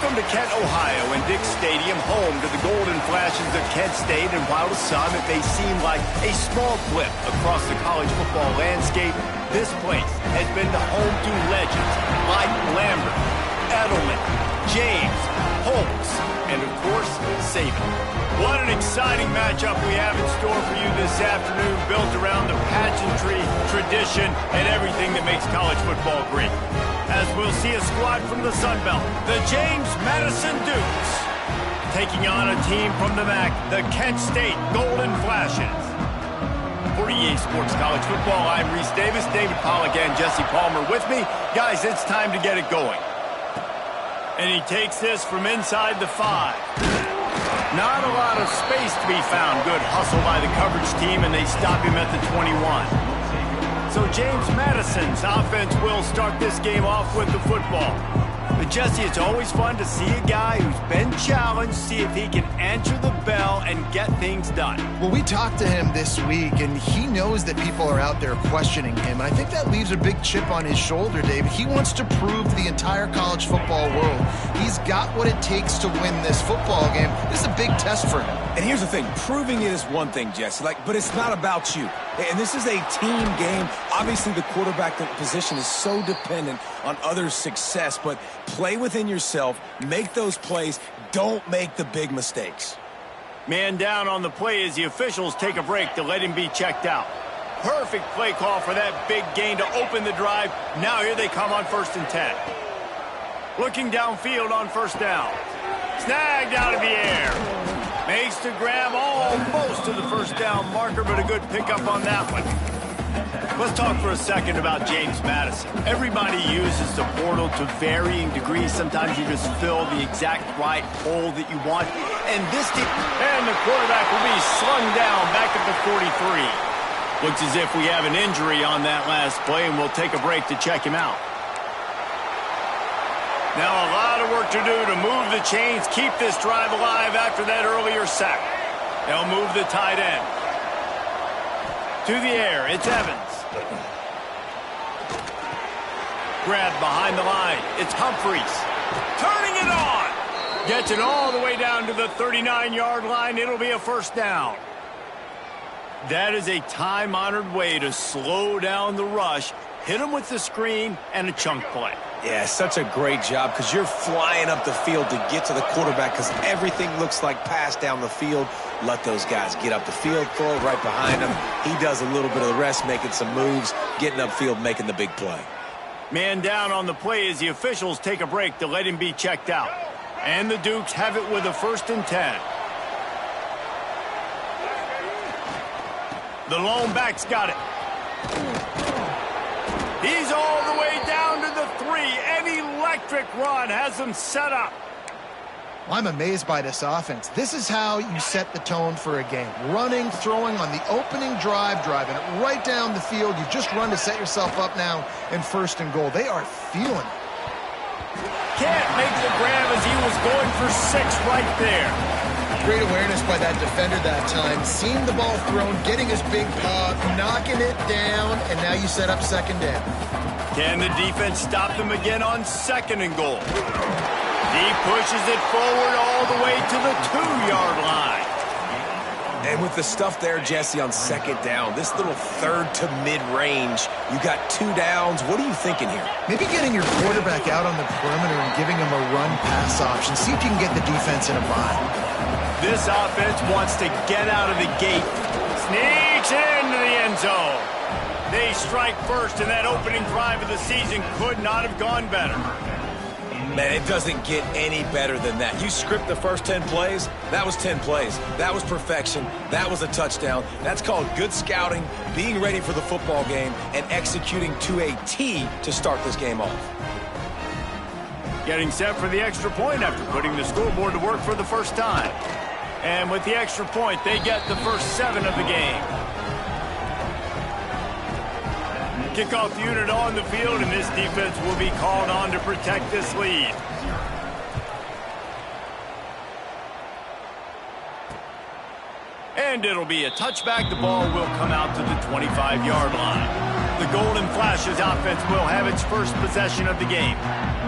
Welcome to Kent, Ohio, and Dick Stadium, home to the Golden Flashes of Kent State. And while to some it may seem like a small blip across the college football landscape, this place has been the home to legends like Lambert, Edelman, James, Holtz, and of course, Saban. What an exciting matchup we have in store for you this afternoon, built around the pageantry, tradition, and everything that makes college football great. As we'll see a squad from the Sun Belt, the James Madison Dukes, taking on a team from the MAC, the Kent State Golden Flashes. For EA Sports College Football, I'm Reese Davis, David Pollack, and Jesse Palmer with me. Guys, it's time to get it going. And he takes this from inside the 5. Not a lot of space to be found. Good hustle by the coverage team, and they stop him at the 21. So James Madison's offense will start this game off with the football. But Jesse, it's always fun to see a guy who's been challenged, see if he can answer the bell and get things done. Well, we talked to him this week, and he knows that people are out there questioning him. And I think that leaves a big chip on his shoulder, David. He wants to prove to the entire college football world he's got what it takes to win this football game. This is a big test for him. And here's the thing, proving it is one thing, Jesse, but it's not about you. And this is a team game. Obviously, the quarterback position is so dependent on others' success, but play within yourself, make those plays, don't make the big mistakes. Man down on the play as the officials take a break to let him be checked out. Perfect play call for that big gain to open the drive. Now here they come on 1st and 10. Looking downfield on 1st down. Snagged out of the air. Makes the grab almost to the 1st down marker, but a good pickup on that one. Let's talk for a second about James Madison. Everybody uses the portal to varying degrees. Sometimes you just fill the exact right hole that you want. And this team, and the quarterback will be slung down back at the 43. Looks as if we have an injury on that last play, and we'll take a break to check him out. Now a lot of work to do to move the chains, keep this drive alive after that earlier sack. They'll move the tight end. To the air, it's Evans. Grabbed behind the line, it's Humphreys. Turning it on. Gets it all the way down to the 39-yard line. It'll be a 1st down. That is a time-honored way to slow down the rush, hit him with the screen, and a chunk play. Yeah, such a great job because you're flying up the field to get to the quarterback because everything looks like pass down the field. Let those guys get up the field, throw it right behind him. He does a little bit of the rest, making some moves, getting upfield, making the big play. Man down on the play as the officials take a break to let him be checked out. And the Dukes have it with a 1st and 10. The lone back's got it. He's all the way down to the 3. An electric run has him set up. I'm amazed by this offense. This is how you set the tone for a game. Running, throwing on the opening drive, driving it right down the field. You just run to set yourself up now in 1st and goal. They are feeling it. Can't make the grab as he was going for 6 right there. Great awareness by that defender that time. Seeing the ball thrown, getting his big paw, knocking it down, and now you set up 2nd down. Can the defense stop them again on 2nd and goal? He pushes it forward all the way to the 2-yard line. And with the stuff there, Jesse, on 2nd down, this little 3rd to mid-range, you got 2 downs. What are you thinking here? Maybe getting your quarterback out on the perimeter and giving him a run-pass option. See if you can get the defense in a bind. This offense wants to get out of the gate. Sneaks into the end zone. They strike first, and that opening drive of the season could not have gone better. Man, it doesn't get any better than that. You script the first 10 plays, that was 10 plays. That was perfection. That was a touchdown. That's called good scouting, being ready for the football game, and executing to a T to start this game off. Getting set for the extra point after putting the scoreboard to work for the first time. And with the extra point, they get the first 7 of the game. Kickoff unit on the field, and this defense will be called on to protect this lead. And it'll be a touchback. The ball will come out to the 25-yard line. The Golden Flashes offense will have its first possession of the game.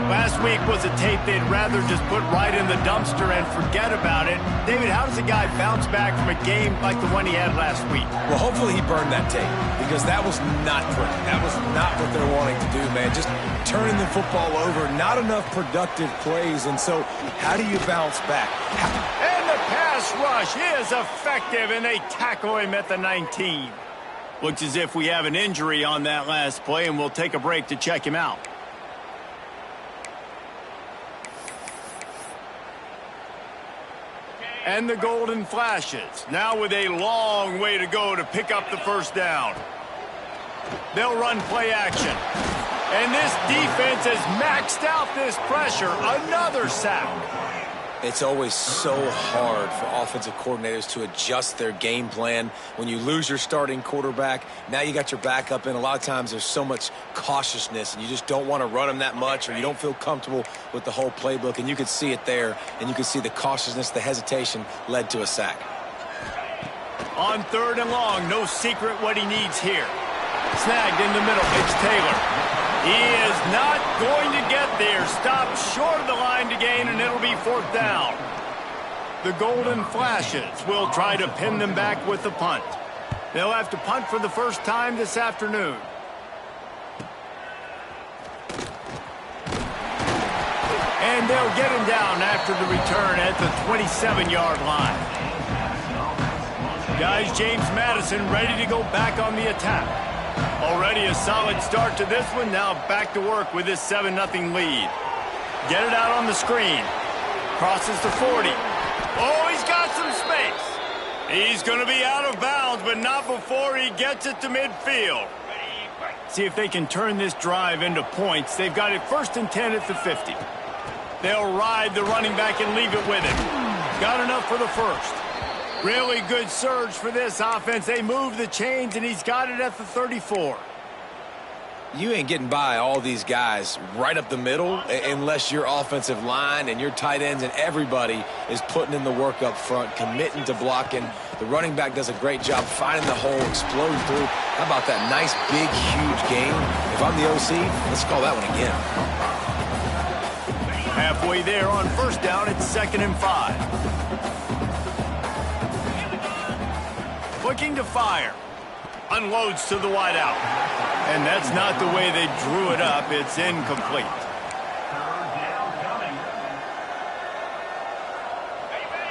Last week was a tape they'd rather just put right in the dumpster and forget about it. David, how does a guy bounce back from a game like the one he had last week? Well, hopefully he burned that tape, because that was not pretty. That was not what they're wanting to do, man. Just turning the football over, not enough productive plays. And so how do you bounce back? And the pass rush is effective, and they tackle him at the 19. Looks as if we have an injury on that last play, and we'll take a break to check him out. And the Golden Flashes, now with a long way to go to pick up the first down. They'll run play action. And this defense has maxed out this pressure. Another sack. It's always so hard for offensive coordinators to adjust their game plan. When you lose your starting quarterback, now you got your backup in. A lot of times there's so much cautiousness, and you just don't want to run them that much, or you don't feel comfortable with the whole playbook. And you could see it there, and you could see the cautiousness, the hesitation led to a sack. On 3rd and long, no secret what he needs here. Snagged in the middle, it's Taylor. He is not going to get there. Stopped short of the line to gain, and it'll be 4th down. The Golden Flashes will try to pin them back with the punt. They'll have to punt for the first time this afternoon. And they'll get him down after the return at the 27-yard line. Guys, James Madison ready to go back on the attack. Already a solid start to this one. Now back to work with this 7-0 lead. Get it out on the screen. Crosses the 40. Oh, he's got some space. He's going to be out of bounds, but not before he gets it to midfield. See if they can turn this drive into points. They've got it 1st and 10 at the 50. They'll ride the running back and leave it with him. Got enough for the first. Really good surge for this offense. They move the chains, and he's got it at the 34. You ain't getting by all these guys right up the middle unless your offensive line and your tight ends and everybody is putting in the work up front, committing to blocking. The running back does a great job finding the hole, exploding through. How about that nice, big, huge gain? If I'm the OC, let's call that one again. Halfway there on 1st down, it's 2nd and 5. Looking to fire. Unloads to the wideout. And that's not the way they drew it up. It's incomplete.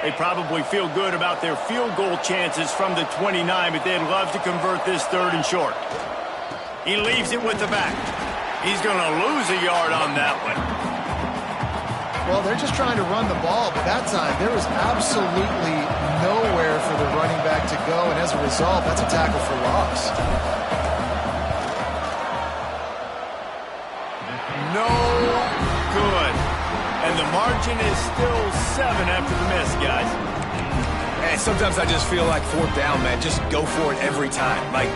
They probably feel good about their field goal chances from the 29, but they'd love to convert this 3rd and short. He leaves it with the back. He's going to lose a yard on that one. Well, they're just trying to run the ball, but that time there was absolutely nowhere for the running back to go, and as a result, that's a tackle for loss. No good. And the margin is still 7 after the miss, guys. And sometimes I just feel like 4th down, man. Just go for it every time. Like,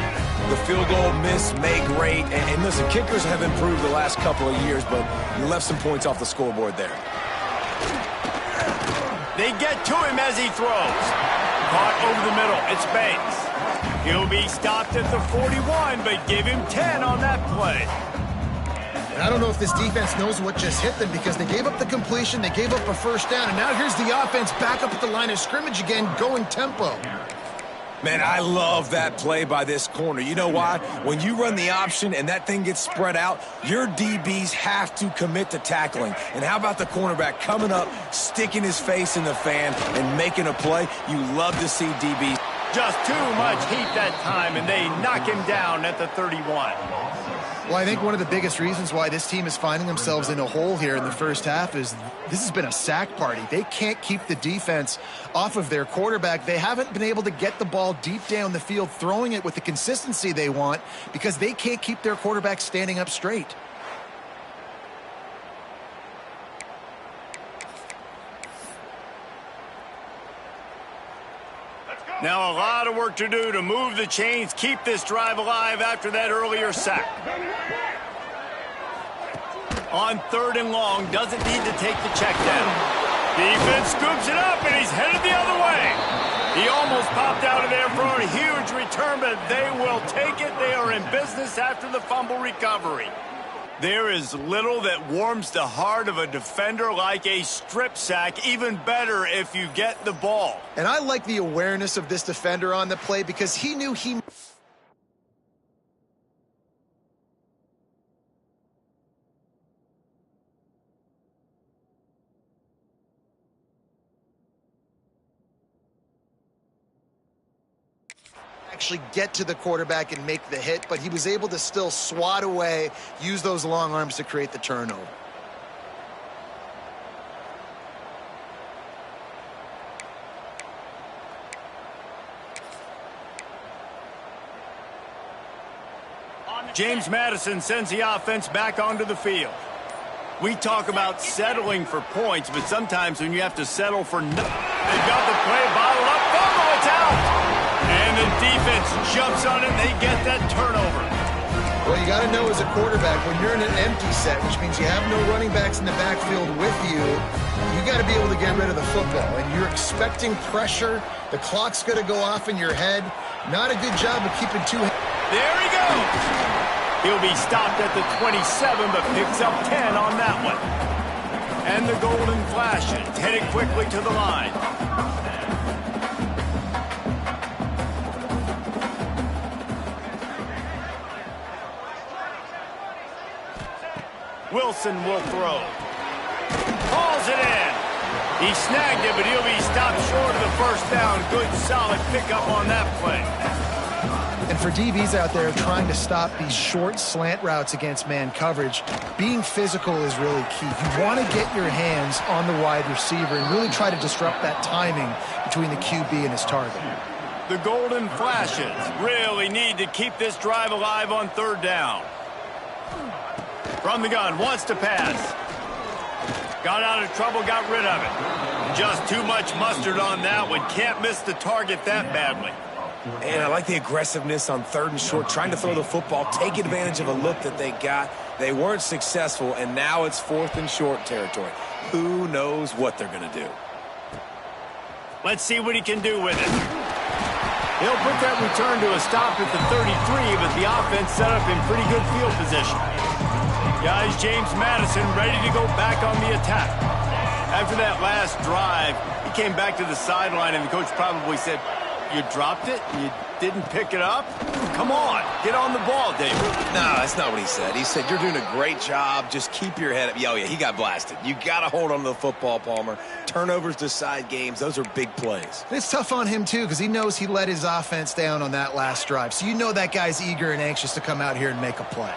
the field goal miss, made great. And listen, kickers have improved the last couple of years, but you left some points off the scoreboard there. They get to him as he throws. Caught over the middle. It's Banks. He'll be stopped at the 41, but give him 10 on that play. And I don't know if this defense knows what just hit them, because they gave up the completion, they gave up a 1st down, and now here's the offense back up at the line of scrimmage again, going tempo. Man, I love that play by this corner. You know why? When you run the option and that thing gets spread out, your DBs have to commit to tackling. And how about the cornerback coming up, sticking his face in the fan, and making a play? You love to see DBs. Just too much heat that time, and they knock him down at the 31. Well, I think one of the biggest reasons why this team is finding themselves in a hole here in the 1st half is this has been a sack party. They can't keep the defense off of their quarterback. They haven't been able to get the ball deep down the field, throwing it with the consistency they want, because they can't keep their quarterback standing up straight. Now a lot of work to do to move the chains, keep this drive alive after that earlier sack. On 3rd and long, doesn't need to take the check down. Defense scoops it up, and he's headed the other way. He almost popped out of there for a huge return, but they will take it. They are in business after the fumble recovery. There is little that warms the heart of a defender like a strip sack. Even better if you get the ball. And I like the awareness of this defender on the play because he knew he... actually get to the quarterback and make the hit, but he was able to still swat away, use those long arms to create the turnover. James Madison sends the offense back onto the field. We talk about settling for points, but sometimes when you have to settle for nothing, they've got the play bottled up. Fumble, it's out! And the defense jumps on it, and they get that turnover. Well, you got to know as a quarterback, when you're in an empty set, which means you have no running backs in the backfield with you, you got to be able to get rid of the football. And you're expecting pressure. The clock's going to go off in your head. Not a good job of keeping two hands. There he goes. He'll be stopped at the 27, but picks up 10 on that one. And the golden flashes, headed quickly to the line. Wilson will throw. Hauls it in. He snagged it, but he'll be stopped short of the first down. Good, solid pickup on that play. And for DBs out there trying to stop these short slant routes against man coverage, being physical is really key. You want to get your hands on the wide receiver and really try to disrupt that timing between the QB and his target. The golden flashes really need to keep this drive alive on third down. From the gun, wants to pass. Got out of trouble, got rid of it. Just too much mustard on that one. Can't miss the target that badly. And I like the aggressiveness on third and short, trying to throw the football, take advantage of a look that they got. They weren't successful, and now it's fourth and short territory. Who knows what they're going to do? Let's see what he can do with it. He'll put that return to a stop at the 33, but the offense set up in pretty good field position. Guys, James Madison ready to go back on the attack. After that last drive, he came back to the sideline, and the coach probably said, "You dropped it? You didn't pick it up? Come on, get on the ball, David." No, that's not what he said. He said, "You're doing a great job. Just keep your head up." Oh, yeah, he got blasted. You got to hold on to the football, Palmer. Turnovers decide games. Those are big plays. It's tough on him, too, because he knows he let his offense down on that last drive. So you know that guy's eager and anxious to come out here and make a play.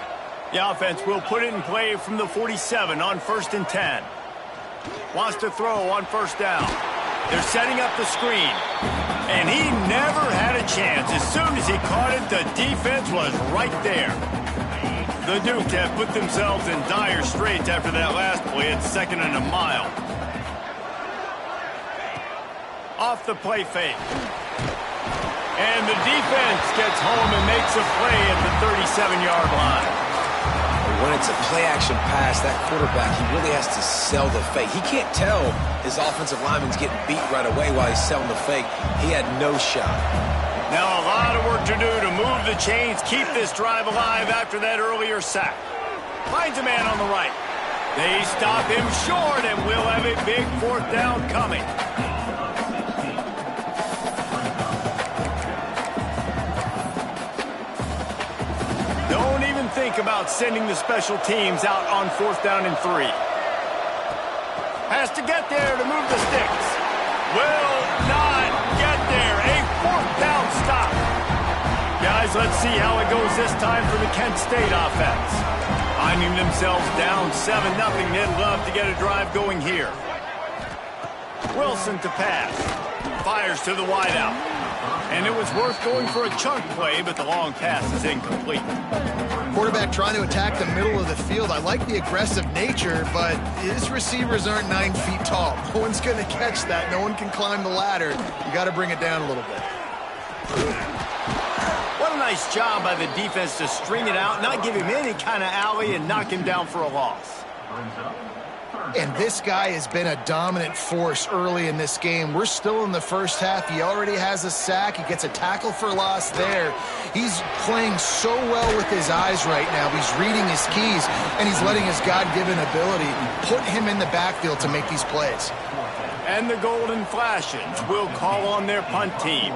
The offense will put it in play from the 47 on 1st and 10. Wants to throw on first down. They're setting up the screen. And he never had a chance. As soon as he caught it, the defense was right there. The Dukes have put themselves in dire straits after that last play at 2nd and a mile. Off the play fake. And the defense gets home and makes a play at the 37-yard line. When it's a play-action pass, that quarterback, he really has to sell the fake. He can't tell his offensive lineman's getting beat right away while he's selling the fake. He had no shot. Now a lot of work to do to move the chains, keep this drive alive after that earlier sack. Finds a man on the right. They stop him short, and we'll have a big fourth down coming. Don't even think about sending the special teams out on 4th down and 3. Has to get there to move the sticks. Will not get there. A 4th down stop. Guys, let's see how it goes this time for the Kent State offense. Finding themselves down 7-0. They'd love to get a drive going here. Wilson to pass. Fires to the wideout. And it was worth going for a chunk play, but the long pass is incomplete. Quarterback trying to attack the middle of the field. I like the aggressive nature, but his receivers aren't 9 feet tall. No one's going to catch that. No one can climb the ladder. You got to bring it down a little bit. What a nice job by the defense to string it out, not give him any kind of alley, and knock him down for a loss. And this guy has been a dominant force early in this game. We're still in the first half. He already has a sack. He gets a tackle for loss there. He's playing so well with his eyes right now. He's reading his keys, and he's letting his God-given ability put him in the backfield to make these plays. And the Golden Flashes will call on their punt team.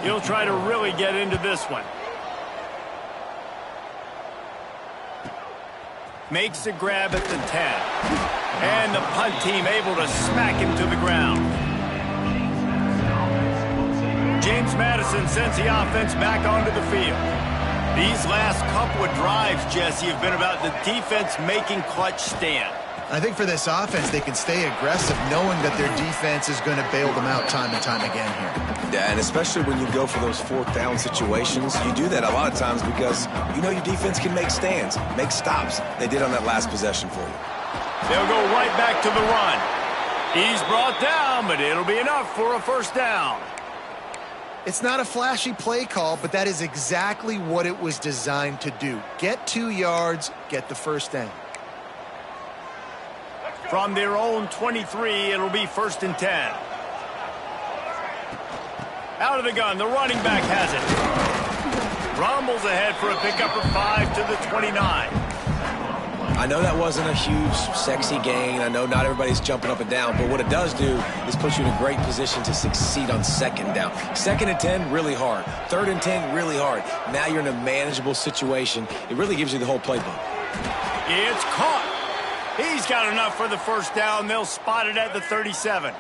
He'll try to really get into this one. Makes a grab at the 10. And the punt team able to smack him to the ground. James Madison sends the offense back onto the field. These last couple of drives, Jesse, have been about the defense making clutch stand. I think for this offense, they can stay aggressive knowing that their defense is going to bail them out time and time again here. Yeah, and especially when you go for those fourth down situations, you do that a lot of times because you know your defense can make stands, make stops. They did on that last possession for you. They'll go right back to the run. He's brought down, but it'll be enough for a first down. It's not a flashy play call, but that is exactly what it was designed to do. Get 2 yards, get the first down. From their own 23, it'll be 1st and 10. Out of the gun, the running back has it. Rumbles ahead for a pickup of 5 to the 29. I know that wasn't a huge, sexy gain. I know not everybody's jumping up and down, but what it does do is put you in a great position to succeed on 2nd down. 2nd and 10, really hard. 3rd and 10, really hard. Now you're in a manageable situation. It really gives you the whole playbook. It's caught. He's got enough for the first down. They'll spot it at the 37.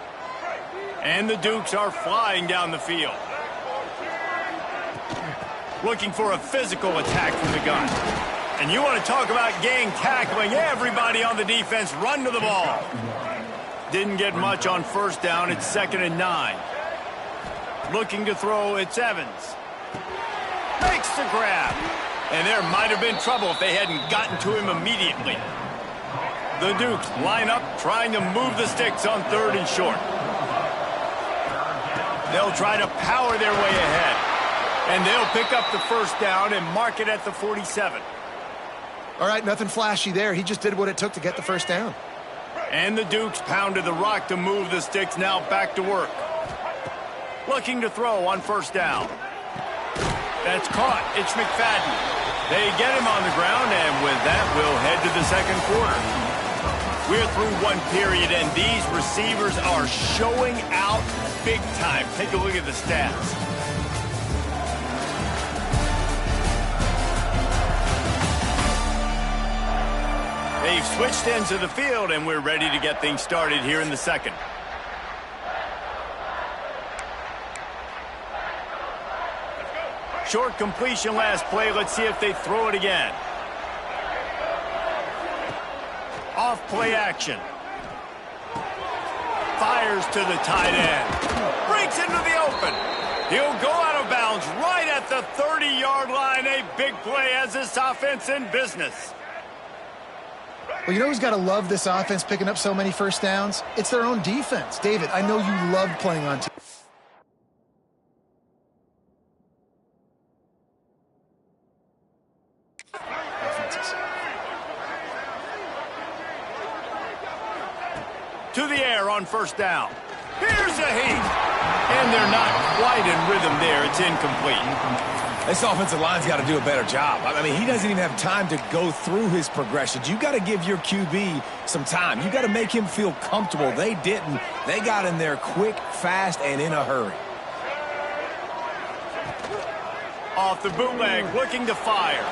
And the Dukes are flying down the field. Looking for a physical attack from the gun. And you want to talk about gang tackling. Everybody on the defense run to the ball. Didn't get much on 1st down. It's 2nd and 9. Looking to throw, it's Evans. Makes the grab. And there might have been trouble if they hadn't gotten to him immediately. The Dukes line up, trying to move the sticks on 3rd and short. They'll try to power their way ahead. And they'll pick up the first down and mark it at the 47. All right, nothing flashy there. He just did what it took to get the first down. And the Dukes pounded the rock to move the sticks, now back to work. Looking to throw on 1st down. That's caught. It's McFadden. They get him on the ground, and with that, we'll head to the 2nd quarter. We're through one period, and these receivers are showing out big time. Take a look at the stats. They've switched into the field, and we're ready to get things started here in the 2nd. Short completion last play. Let's see if they throw it again. Off play action. Fires to the tight end. Breaks into the open. He'll go out of bounds right at the 30-yard line. A big play as this offense in business. Well, you know who's got to love this offense picking up so many first downs? It's their own defense. David, I know you love playing on team. To the air on 1st down. Here's a heat. And they're not quite in rhythm there. It's incomplete. This offensive line's got to do a better job. I mean, he doesn't even have time to go through his progressions. You got to give your QB some time. You got to make him feel comfortable. They didn't. They got in there quick, fast, and in a hurry. Off the bootleg, looking to fire.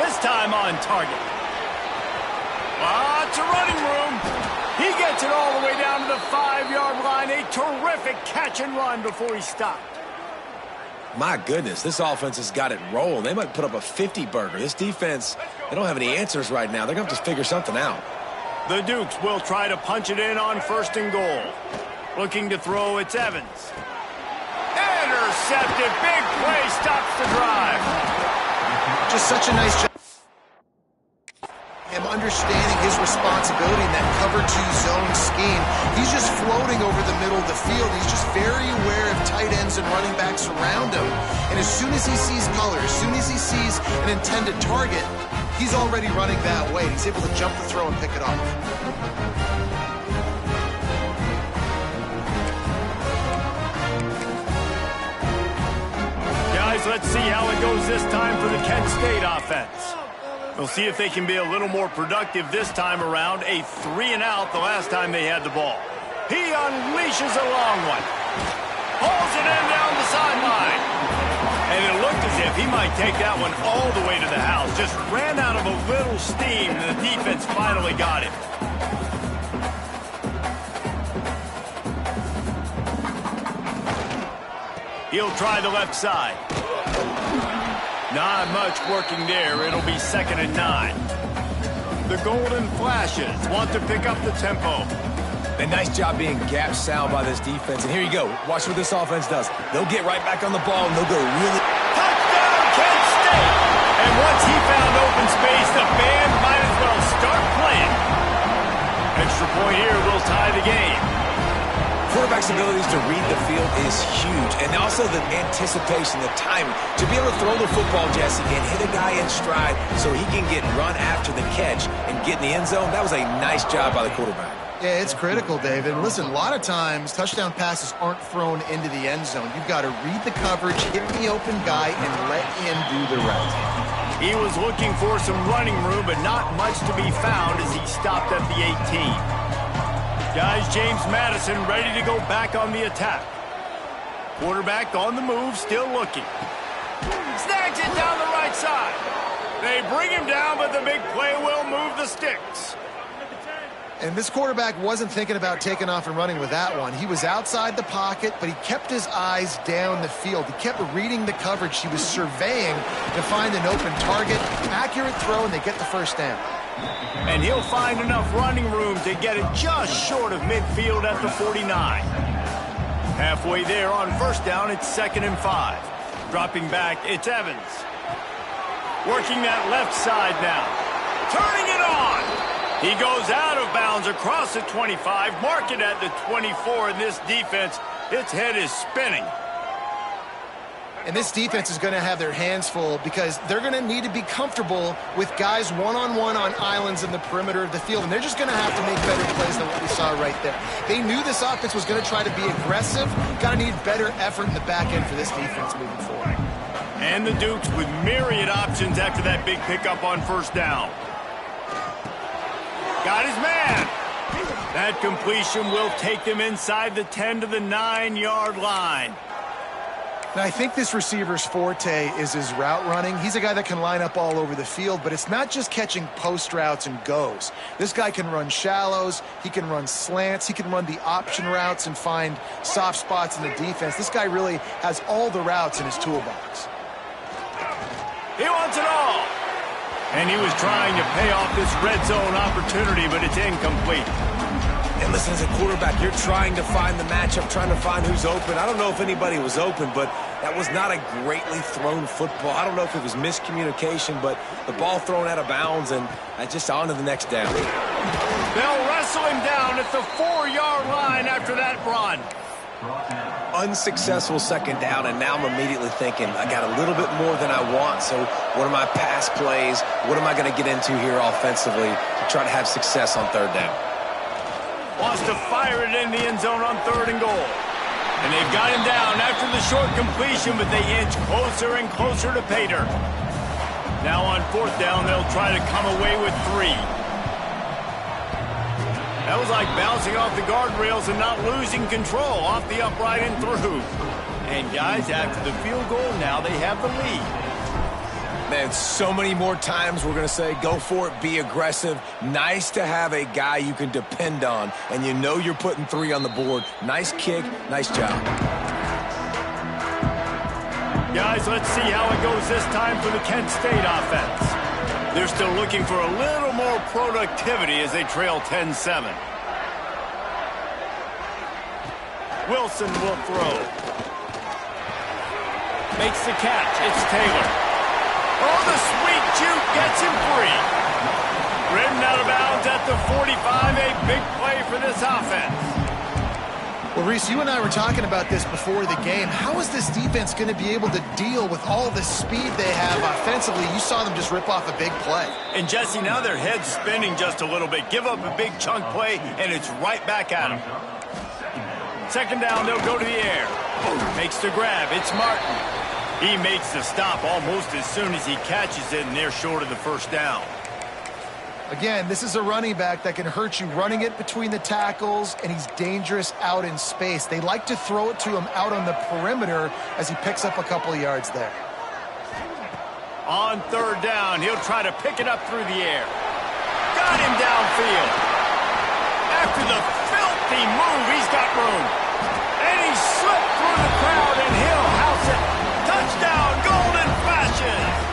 This time on target. Lots of running room. He gets it all the way down to the 5-yard line. A terrific catch and run before he stopped. My goodness, this offense has got it rolling. They might put up a 50-burger. This defense, they don't have any answers right now. They're going to have to figure something out. The Dukes will try to punch it in on 1st and goal. Looking to throw, it's Evans. Intercepted. Big play stops the drive. Just such a nice job. Him understanding his responsibility in that cover 2 zone scheme. He's just floating over the middle of the field. He's just very aware of tight ends and running backs around him. And as soon as he sees color, as soon as he sees an intended target, he's already running that way. He's able to jump the throw and pick it off. Guys, let's see how it goes this time for the Kent State offense. We'll see if they can be a little more productive this time around. A 3-and-out the last time they had the ball. He unleashes a long one. Hauls it in down the sideline. And it looked as if he might take that one all the way to the house. Just ran out of a little steam, and the defense finally got him. He'll try the left side. Not much working there. It'll be 2nd and 9. The Golden Flashes want to pick up the tempo. A nice job being gap sound by this defense. And here you go. Watch what this offense does. They'll get right back on the ball, and they'll go really... Touchdown, Kent State! And once he found open space, the band might as well start playing. Extra point here will tie the game. Quarterback's abilities to read the field is huge, and also the anticipation, the timing. To be able to throw the football, Jesse, and hit a guy in stride so he can get run after the catch and get in the end zone, that was a nice job by the quarterback. Yeah, it's critical, David. And listen, a lot of times touchdown passes aren't thrown into the end zone. You've got to read the coverage, hit the open guy, and let him do the rest. He was looking for some running room, but not much to be found as he stopped at the 18. Guys, James Madison ready to go back on the attack. Quarterback on the move, still looking. Snags it down the right side. They bring him down, but the big play will move the sticks. And this quarterback wasn't thinking about taking off and running with that one. He was outside the pocket, but he kept his eyes down the field. He kept reading the coverage. He was surveying to find an open target. Accurate throw, and they get the first down. And he'll find enough running room to get it just short of midfield at the 49. Halfway there on first down, it's 2nd and 5. Dropping back, it's Evans. Working that left side now. Turning it on. He goes out of bounds across the 25, mark it at the 24, and this defense, its head is spinning. And this defense is going to have their hands full because they're going to need to be comfortable with guys one-on-one on islands in the perimeter of the field, and they're just going to have to make better plays than what we saw right there. They knew this offense was going to try to be aggressive. Got to need better effort in the back end for this defense moving forward. And the Dukes with myriad options after that big pickup on first down. Got his man. That completion will take them inside the 10 to the 9-yard line. Now, I think this receiver's forte is his route running. He's a guy that can line up all over the field, but it's not just catching post routes and goes. This guy can run shallows, he can run slants, he can run the option routes and find soft spots in the defense. This guy really has all the routes in his toolbox. He wants it all. And he was trying to pay off this red zone opportunity, but it's incomplete. And listen, as a quarterback, you're trying to find the matchup, trying to find who's open. I don't know if anybody was open, but that was not a greatly thrown football. I don't know if it was miscommunication, but the ball thrown out of bounds and just on to the next down. They'll wrestle him down at the 4-yard line after that run. Unsuccessful 2nd down, and now I'm immediately thinking, I got a little bit more than I want, so what are my pass plays? What am I going to get into here offensively to try to have success on 3rd down? Wants to fire it in the end zone on 3rd and goal. And they've got him down after the short completion, but they inch closer and closer to pay dirt. Now on 4th down, they'll try to come away with 3. That was like bouncing off the guardrails and not losing control off the upright and through. And guys, after the field goal, now they have the lead. Man, so many more times we're going to say, go for it, be aggressive. Nice to have a guy you can depend on, and you know you're putting 3 on the board. Nice kick, nice job. Guys, let's see how it goes this time for the Kent State offense. They're still looking for a little more productivity as they trail 10-7. Wilson will throw. Makes the catch. It's Taylor. Oh, the sweet juke gets him free. Ridden out of bounds at the 45. A big play for this offense. Well, Reese, you and I were talking about this before the game. How is this defense going to be able to deal with all the speed they have offensively? You saw them just rip off a big play. And, Jesse, now their head's spinning just a little bit. Give up a big chunk play, and it's right back at them. Second down, they'll go to the air. Makes the grab. It's Martin. He makes the stop almost as soon as he catches it, and they're short of the first down. Again, this is a running back that can hurt you running it between the tackles, and he's dangerous out in space. They like to throw it to him out on the perimeter as he picks up a couple of yards there. On third down, he'll try to pick it up through the air. Got him downfield. After the filthy move, he's got room. And he slipped through the crowd, and he'll house it. Touchdown, Golden Flashes!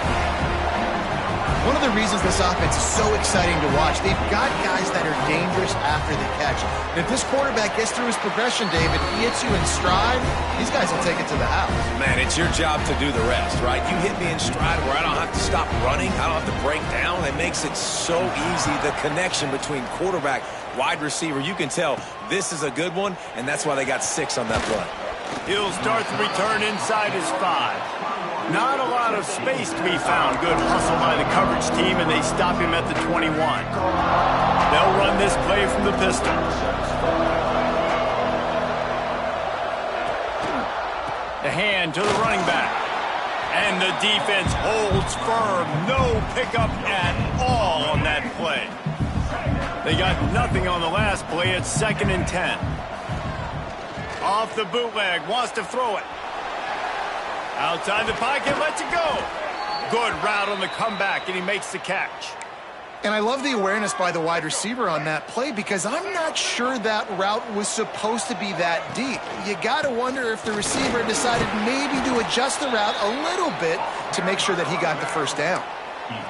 One of the reasons this offense is so exciting to watch, they've got guys that are dangerous after the catch. And if this quarterback gets through his progression, David, he hits you in stride, these guys will take it to the house. Man, it's your job to do the rest, right? You hit me in stride where I don't have to stop running. I don't have to break down. It makes it so easy. The connection between quarterback, wide receiver, you can tell this is a good one, and that's why they got 6 on that play. He'll start the return inside his 5. Not a lot of space to be found. Good hustle by the coverage team, and they stop him at the 21. They'll run this play from the pistol. The hand to the running back. And the defense holds firm. No pickup at all on that play. They got nothing on the last play. It's 2nd and 10. Off the bootleg. Wants to throw it. Outside the pocket, lets it go. Good route on the comeback, and he makes the catch. And I love the awareness by the wide receiver on that play because I'm not sure that route was supposed to be that deep. You got to wonder if the receiver decided maybe to adjust the route a little bit to make sure that he got the first down.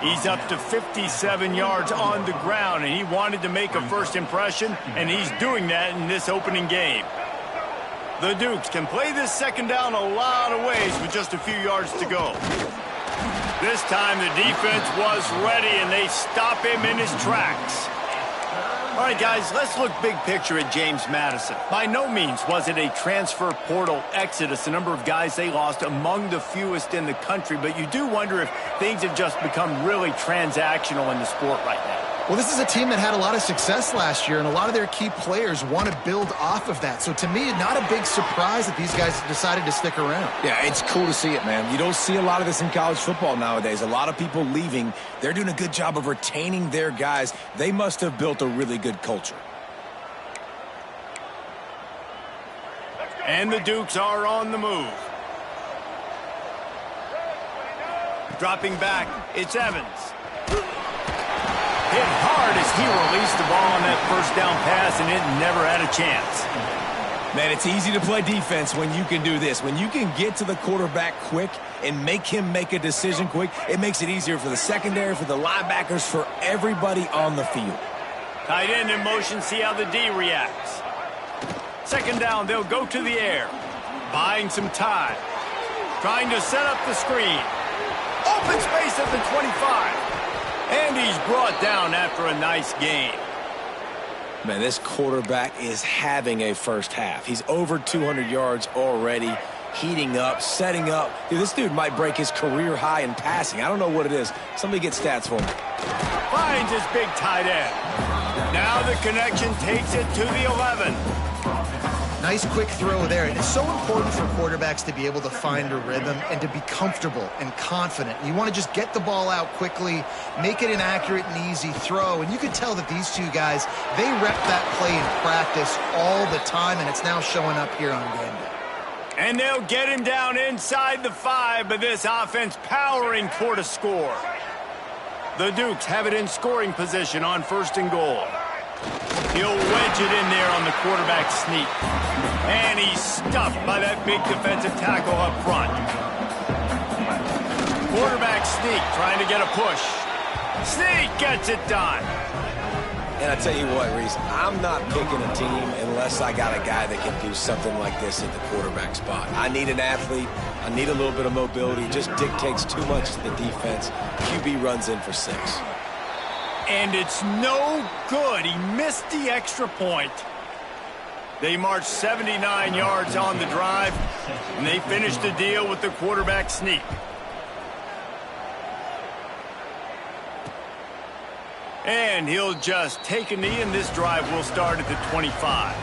He's up to 57 yards on the ground, and he wanted to make a first impression, and he's doing that in this opening game. The Dukes can play this second down a lot of ways with just a few yards to go. This time the defense was ready, and they stop him in his tracks. All right, guys, let's look big picture at James Madison. By no means was it a transfer portal exodus, the number of guys they lost among the fewest in the country, but you do wonder if things have just become really transactional in the sport right now. Well, this is a team that had a lot of success last year, and a lot of their key players want to build off of that. So to me, not a big surprise that these guys decided to stick around. Yeah, it's cool to see it, man. You don't see a lot of this in college football nowadays. A lot of people leaving. They're doing a good job of retaining their guys. They must have built a really good culture. And the Dukes are on the move. Dropping back, it's Evans. Hit hard as he released the ball on that first down pass, and it never had a chance. Man, it's easy to play defense when you can do this. When you can get to the quarterback quick and make him make a decision quick, it makes it easier for the secondary, for the linebackers, for everybody on the field. Tight end in motion, see how the D reacts. Second down, they'll go to the air. Buying some time. Trying to set up the screen. Open space at the 25. And he's brought down after a nice game. Man, this quarterback is having a first half. He's over 200 yards already, heating up, setting up. Dude, this dude might break his career high in passing. I don't know what it is. Somebody get stats for me. Finds his big tight end. Now the connection takes it to the 11. Nice quick throw there. And it's so important for quarterbacks to be able to find a rhythm and to be comfortable and confident. You want to just get the ball out quickly, make it an accurate and easy throw. And you can tell that these two guys, they rep that play in practice all the time, and it's now showing up here on game day. And they'll get him down inside the 5, but this offense powering toward a score. The Dukes have it in scoring position on 1st and goal. He'll wedge it in there on the quarterback sneak. And he's stuffed by that big defensive tackle up front. Quarterback sneak trying to get a push. Sneak gets it done. And I tell you what, Reese, I'm not picking a team unless I got a guy that can do something like this at the quarterback spot. I need an athlete. I need a little bit of mobility. It just dictates too much to the defense. QB runs in for 6. And it's no good. He missed the extra point. They marched 79 yards on the drive, and they finished the deal with the quarterback sneak. And he'll just take a knee, and this drive will start at the 25.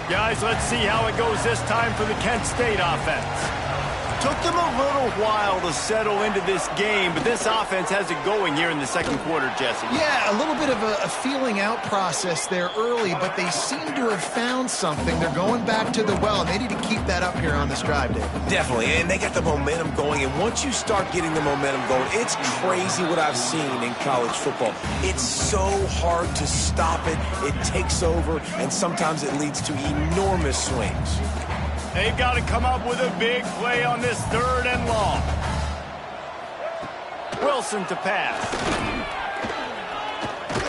Guys, let's see how it goes this time for the Kent State offense. Took them a little while to settle into this game, but this offense has it going here in the second quarter, Jesse. Yeah, a little bit of a feeling out process there early, but they seem to have found something. They're going back to the well, and they need to keep that up here on this drive, Dave. Definitely, and they got the momentum going, and once you start getting the momentum going, it's crazy what I've seen in college football. It's so hard to stop it. It takes over, and sometimes it leads to enormous swings. They've got to come up with a big play on this 3rd and long. Wilson to pass.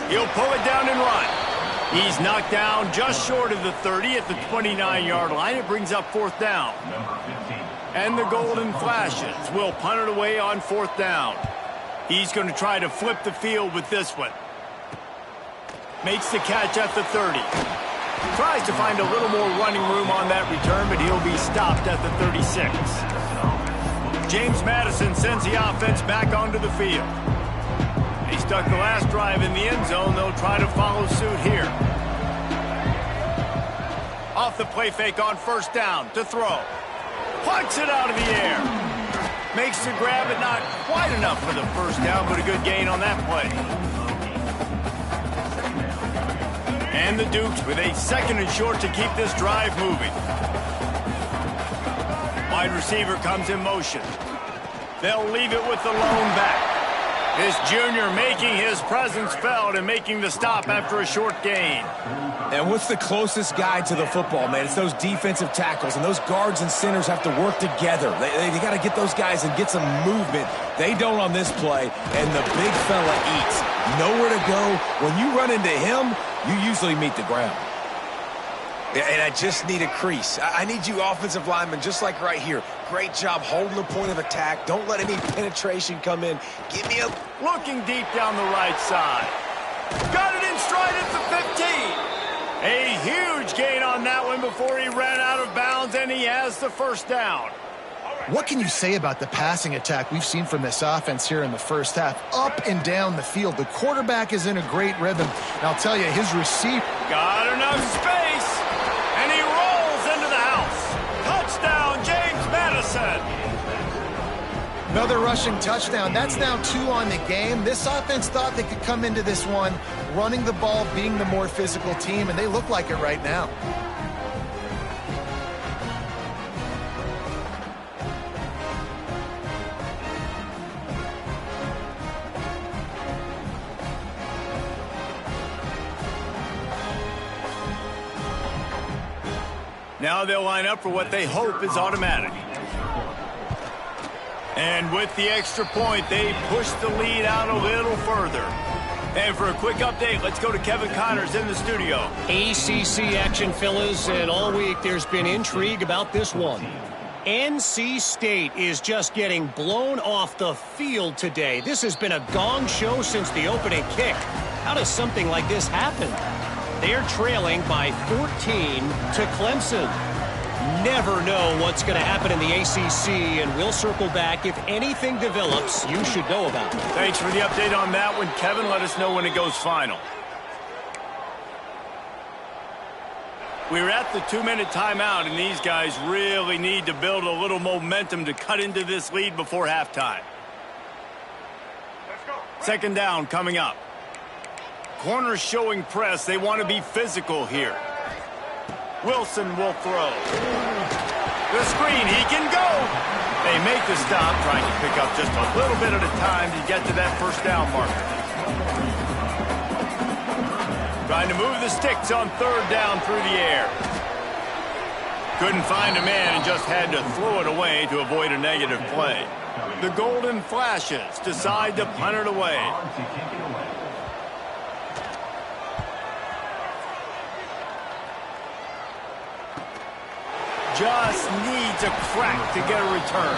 He'll pull it down and run. He's knocked down just short of the 30 at the 29-yard line. It brings up 4th down. And the Golden Flashes will punt it away on 4th down. He's going to try to flip the field with this one. Makes the catch at the 30. Tries to find a little more running room on that return, but he'll be stopped at the 36. James Madison sends the offense back onto the field. He stuck the last drive in the end zone. They'll try to follow suit here. Off the play fake on 1st down to throw. Plucks it out of the air. Makes the grab, but not quite enough for the 1st down, but a good gain on that play. And the Dukes with a 2nd and short to keep this drive moving. Wide receiver comes in motion. They'll leave it with the lone back. This junior making his presence felt and making the stop after a short gain. And what's the closest guy to the football, man? It's those defensive tackles, and those guards and centers have to work together. They got to get those guys and get some movement. They don't on this play, and the big fella eats. Nowhere to go. When you run into him, you usually meet the ground. And I just need a crease. I need you offensive linemen just like right here. Great job holding the point of attack. Don't let any penetration come in. Give me a... Looking deep down the right side. Got it in stride at the 15. A huge gain on that one before he ran out of bounds, and he has the 1st down. What can you say about the passing attack we've seen from this offense here in the 1st half? Up and down the field. The quarterback is in a great rhythm. And I'll tell you, his receiver... Got enough space, and he rolls into the house. Touchdown, James Madison. Another rushing touchdown. That's now 2 on the game. This offense thought they could come into this one running the ball, being the more physical team, and they look like it right now. Now they'll line up for what they hope is automatic. And with the extra point, they push the lead out a little further. And for a quick update, let's go to Kevin Connors in the studio. ACC action, fellas, and all week there's been intrigue about this one. NC State is just getting blown off the field today. This has been a gong show since the opening kick. How does something like this happen? They're trailing by 14 to Clemson. Never know what's going to happen in the ACC, and we'll circle back. If anything develops, you should know about it. Thanks for the update on that one, Kevin. Let us know when it goes final. We're at the 2-minute timeout, and these guys really need to build a little momentum to cut into this lead before halftime. 2nd down coming up. Corners showing press. They want to be physical here. Wilson will throw. The screen, he can go. They make the stop, trying to pick up just a little bit at a time to get to that 1st down marker. Trying to move the sticks on 3rd down through the air. Couldn't find a man and just had to throw it away to avoid a negative play. The Golden Flashes decide to punt it away. Just needs a crack to get a return.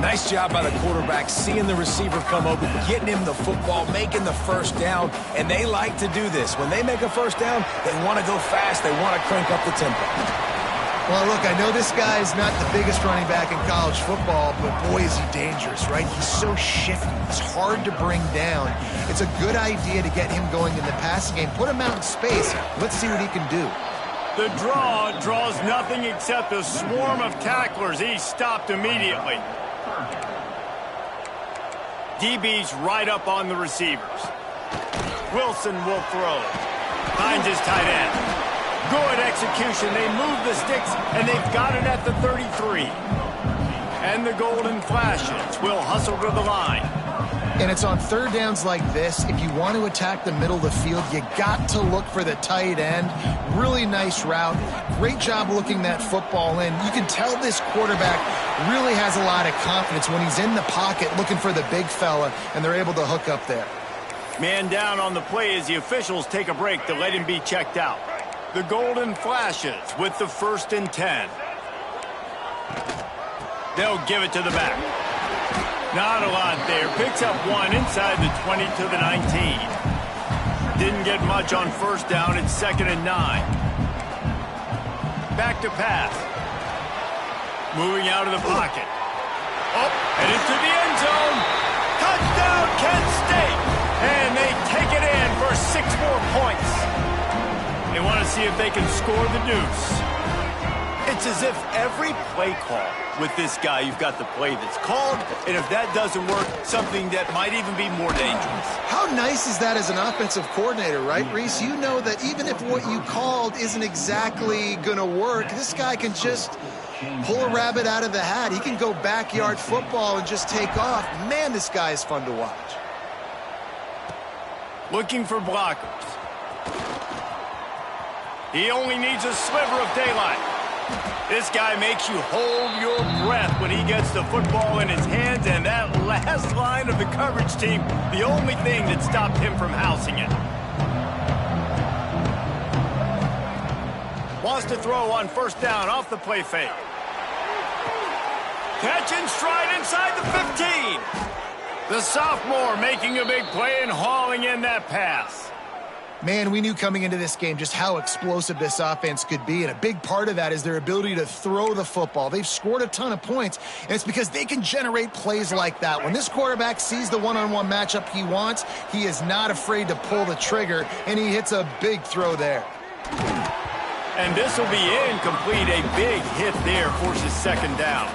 Nice job by the quarterback, seeing the receiver come open, getting him the football, making the first down, and they like to do this. When they make a first down, they want to go fast. They want to crank up the tempo. Well, look, I know this guy's not the biggest running back in college football, but boy, is he dangerous, right? He's so shifty. He's hard to bring down. It's a good idea to get him going in the passing game. Put him out in space. Let's see what he can do. The draw draws nothing except a swarm of tacklers. He's stopped immediately. DB's right up on the receivers. Wilson will throw. Finds his tight end. Good execution. They move the sticks, and they've got it at the 33. And the Golden Flashes will hustle to the line. And it's on third downs like this. If you want to attack the middle of the field, you got to look for the tight end. Really nice route. Great job looking that football in. You can tell this quarterback really has a lot of confidence when he's in the pocket looking for the big fella, and they're able to hook up there. Man down on the play as the officials take a break to let him be checked out. The Golden Flashes with the 1st and 10. They'll give it to the back. Not a lot there. Picks up one inside the 20 to the 19. Didn't get much on first down. It's 2nd and 9. Back to pass. Moving out of the pocket. Oh, and into the end zone. Touchdown, Kent State. And they take it in for 6 more points. They want to see if they can score the deuce. It's as if every play call with this guy, you've got the play that's called, and if that doesn't work, something that might even be more dangerous. How nice is that as an offensive coordinator, right, Reese? You know that even if what you called isn't exactly going to work, this guy can just pull a rabbit out of the hat. He can go backyard football and just take off. Man, this guy is fun to watch. Looking for blockers. He only needs a sliver of daylight. This guy makes you hold your breath when he gets the football in his hands, and that last line of the coverage team, the only thing that stopped him from housing it. Wants to throw on first down off the play fake. Catch and stride inside the 15. The sophomore making a big play and hauling in that pass. Man, we knew coming into this game just how explosive this offense could be, and a big part of that is their ability to throw the football. They've scored a ton of points, and it's because they can generate plays like that. When this quarterback sees the one-on-one matchup he wants, he is not afraid to pull the trigger, and he hits a big throw there. And this will be incomplete. A big hit there forces 2nd down.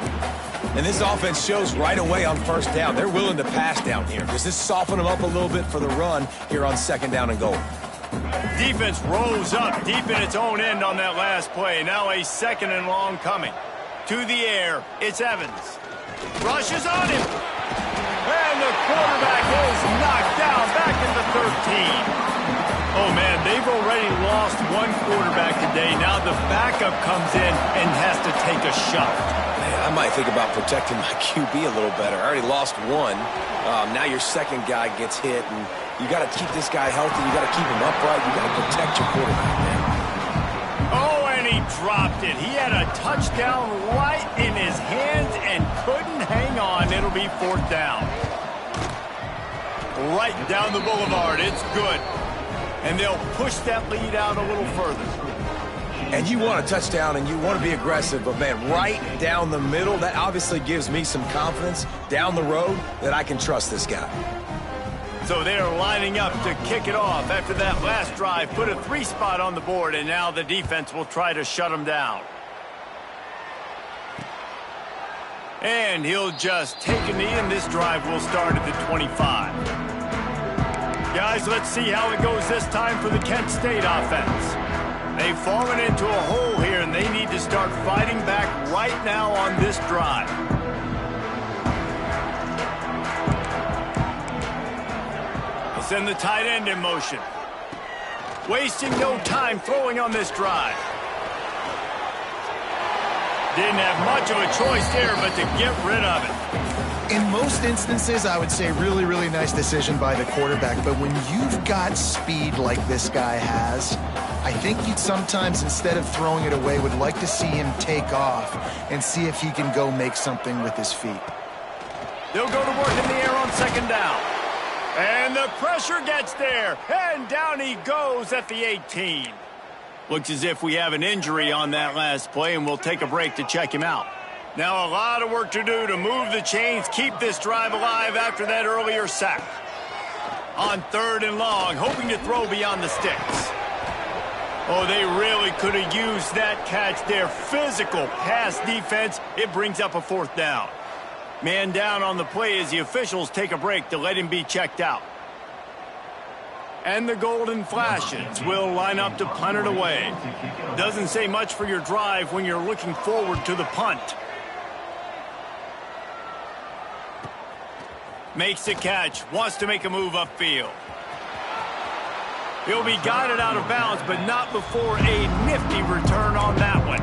And this offense shows right away on first down. They're willing to pass down here. Does this soften them up a little bit for the run here on 2nd down and goal? Defense rose up deep in its own end on that last play. Now a 2nd and long coming. To the air, it's Evans. Rushes on him. And the quarterback is knocked down back in the 13. Oh, man, they've already lost one quarterback today. Now the backup comes in and has to take a shot. Man, I might think about protecting my QB a little better. I already lost one. Now your second guy gets hit, and you got to keep this guy healthy. You got to keep him upright. You got to protect your quarterback, man. Oh, and he dropped it. He had a touchdown right in his hands and couldn't hang on. It'll be 4th down. Right down the boulevard. It's good. And they'll push that lead out a little further. And you want a touchdown, and you want to be aggressive, but, man, right down the middle, that obviously gives me some confidence down the road that I can trust this guy. So they're lining up to kick it off after that last drive. Put a 3 spot on the board, and now the defense will try to shut them down. And he'll just take a knee, and this drive will start at the 25. Guys, let's see how it goes this time for the Kent State offense. They've fallen into a hole here, and they need to start fighting back right now on this drive. They send the tight end in motion. Wasting no time throwing on this drive. Didn't have much of a choice there, but to get rid of it. In most instances, I would say really, really nice decision by the quarterback. But when you've got speed like this guy has, I think you'd sometimes, instead of throwing it away, would like to see him take off and see if he can go make something with his feet. They'll go to work in the air on second down. And the pressure gets there. And down he goes at the 18. Looks as if we have an injury on that last play, and we'll take a break to check him out. Now a lot of work to do to move the chains, keep this drive alive after that earlier sack. On 3rd and long, hoping to throw beyond the sticks. Oh, they really could have used that catch there. Physical pass defense. It brings up a 4th down. Man down on the play as the officials take a break to let him be checked out. And the Golden Flashes will line up to punt it away. Doesn't say much for your drive when you're looking forward to the punt. Makes the catch, wants to make a move upfield. He'll be guided out of bounds, but not before a nifty return on that one.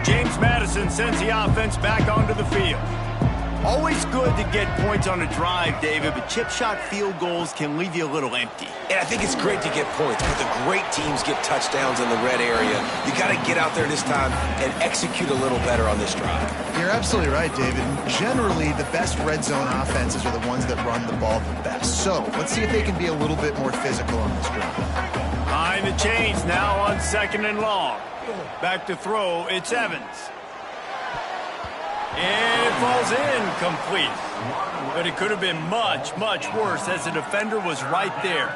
James Madison sends the offense back onto the field. Always good to get points on a drive, David, but chip shot field goals can leave you a little empty. And I think it's great to get points, but the great teams get touchdowns in the red area. You got to get out there this time and execute a little better on this drive. You're absolutely right, David. Generally, the best red zone offenses are the ones that run the ball the best. So let's see if they can be a little bit more physical on this drive. Behind the chains now on 2nd and long. Back to throw, it's Evans. And it falls incomplete. But it could have been much, much worse as the defender was right there.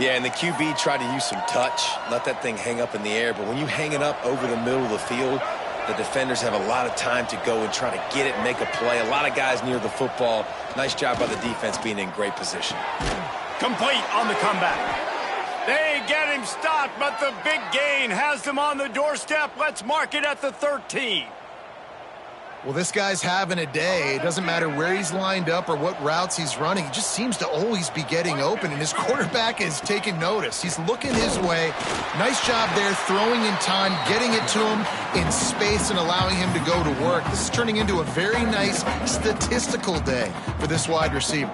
Yeah, and the QB tried to use some touch, let that thing hang up in the air. But when you hang it up over the middle of the field, the defenders have a lot of time to go and try to get it and make a play. A lot of guys near the football. Nice job by the defense being in great position. Complete on the comeback. They get him stopped, but the big gain has them on the doorstep. Let's mark it at the 13. Well, this guy's having a day. It doesn't matter where he's lined up or what routes he's running. He just seems to always be getting open, and his quarterback is taking notice. He's looking his way. Nice job there, throwing in time, getting it to him in space and allowing him to go to work. This is turning into a very nice statistical day for this wide receiver.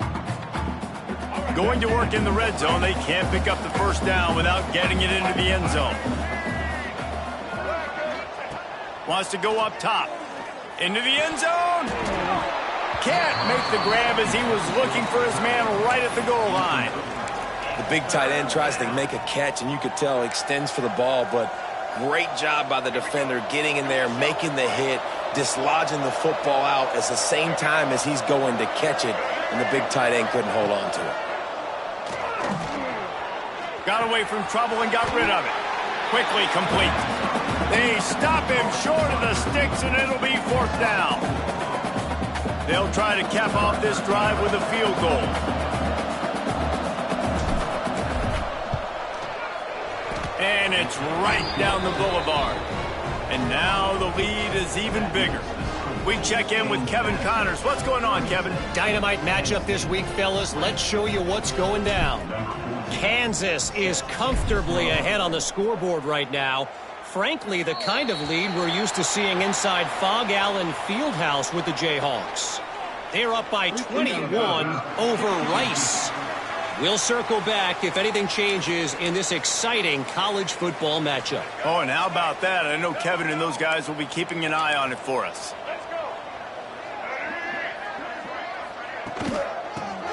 Going to work in the red zone. They can't pick up the 1st down without getting it into the end zone. Wants to go up top. Into the end zone. Can't make the grab as he was looking for his man right at the goal line. The big tight end tries to make a catch, and you could tell he extends for the ball, but great job by the defender getting in there, making the hit, dislodging the football out at the same time as he's going to catch it, and the big tight end couldn't hold on to it. Got away from trouble and got rid of it. Quickly complete. They stop him short of the sticks, and it'll be 4th down. They'll try to cap off this drive with a field goal. And it's right down the boulevard. And now the lead is even bigger. We check in with Kevin Connors. What's going on, Kevin? Dynamite matchup this week, fellas. Let's show you what's going down. Kansas is comfortably ahead on the scoreboard right now. Frankly, the kind of lead we're used to seeing inside Fog Allen Fieldhouse with the Jayhawks. They're up by 21 over Rice. We'll circle back if anything changes in this exciting college football matchup. Oh, and how about that? I know Kevin and those guys will be keeping an eye on it for us.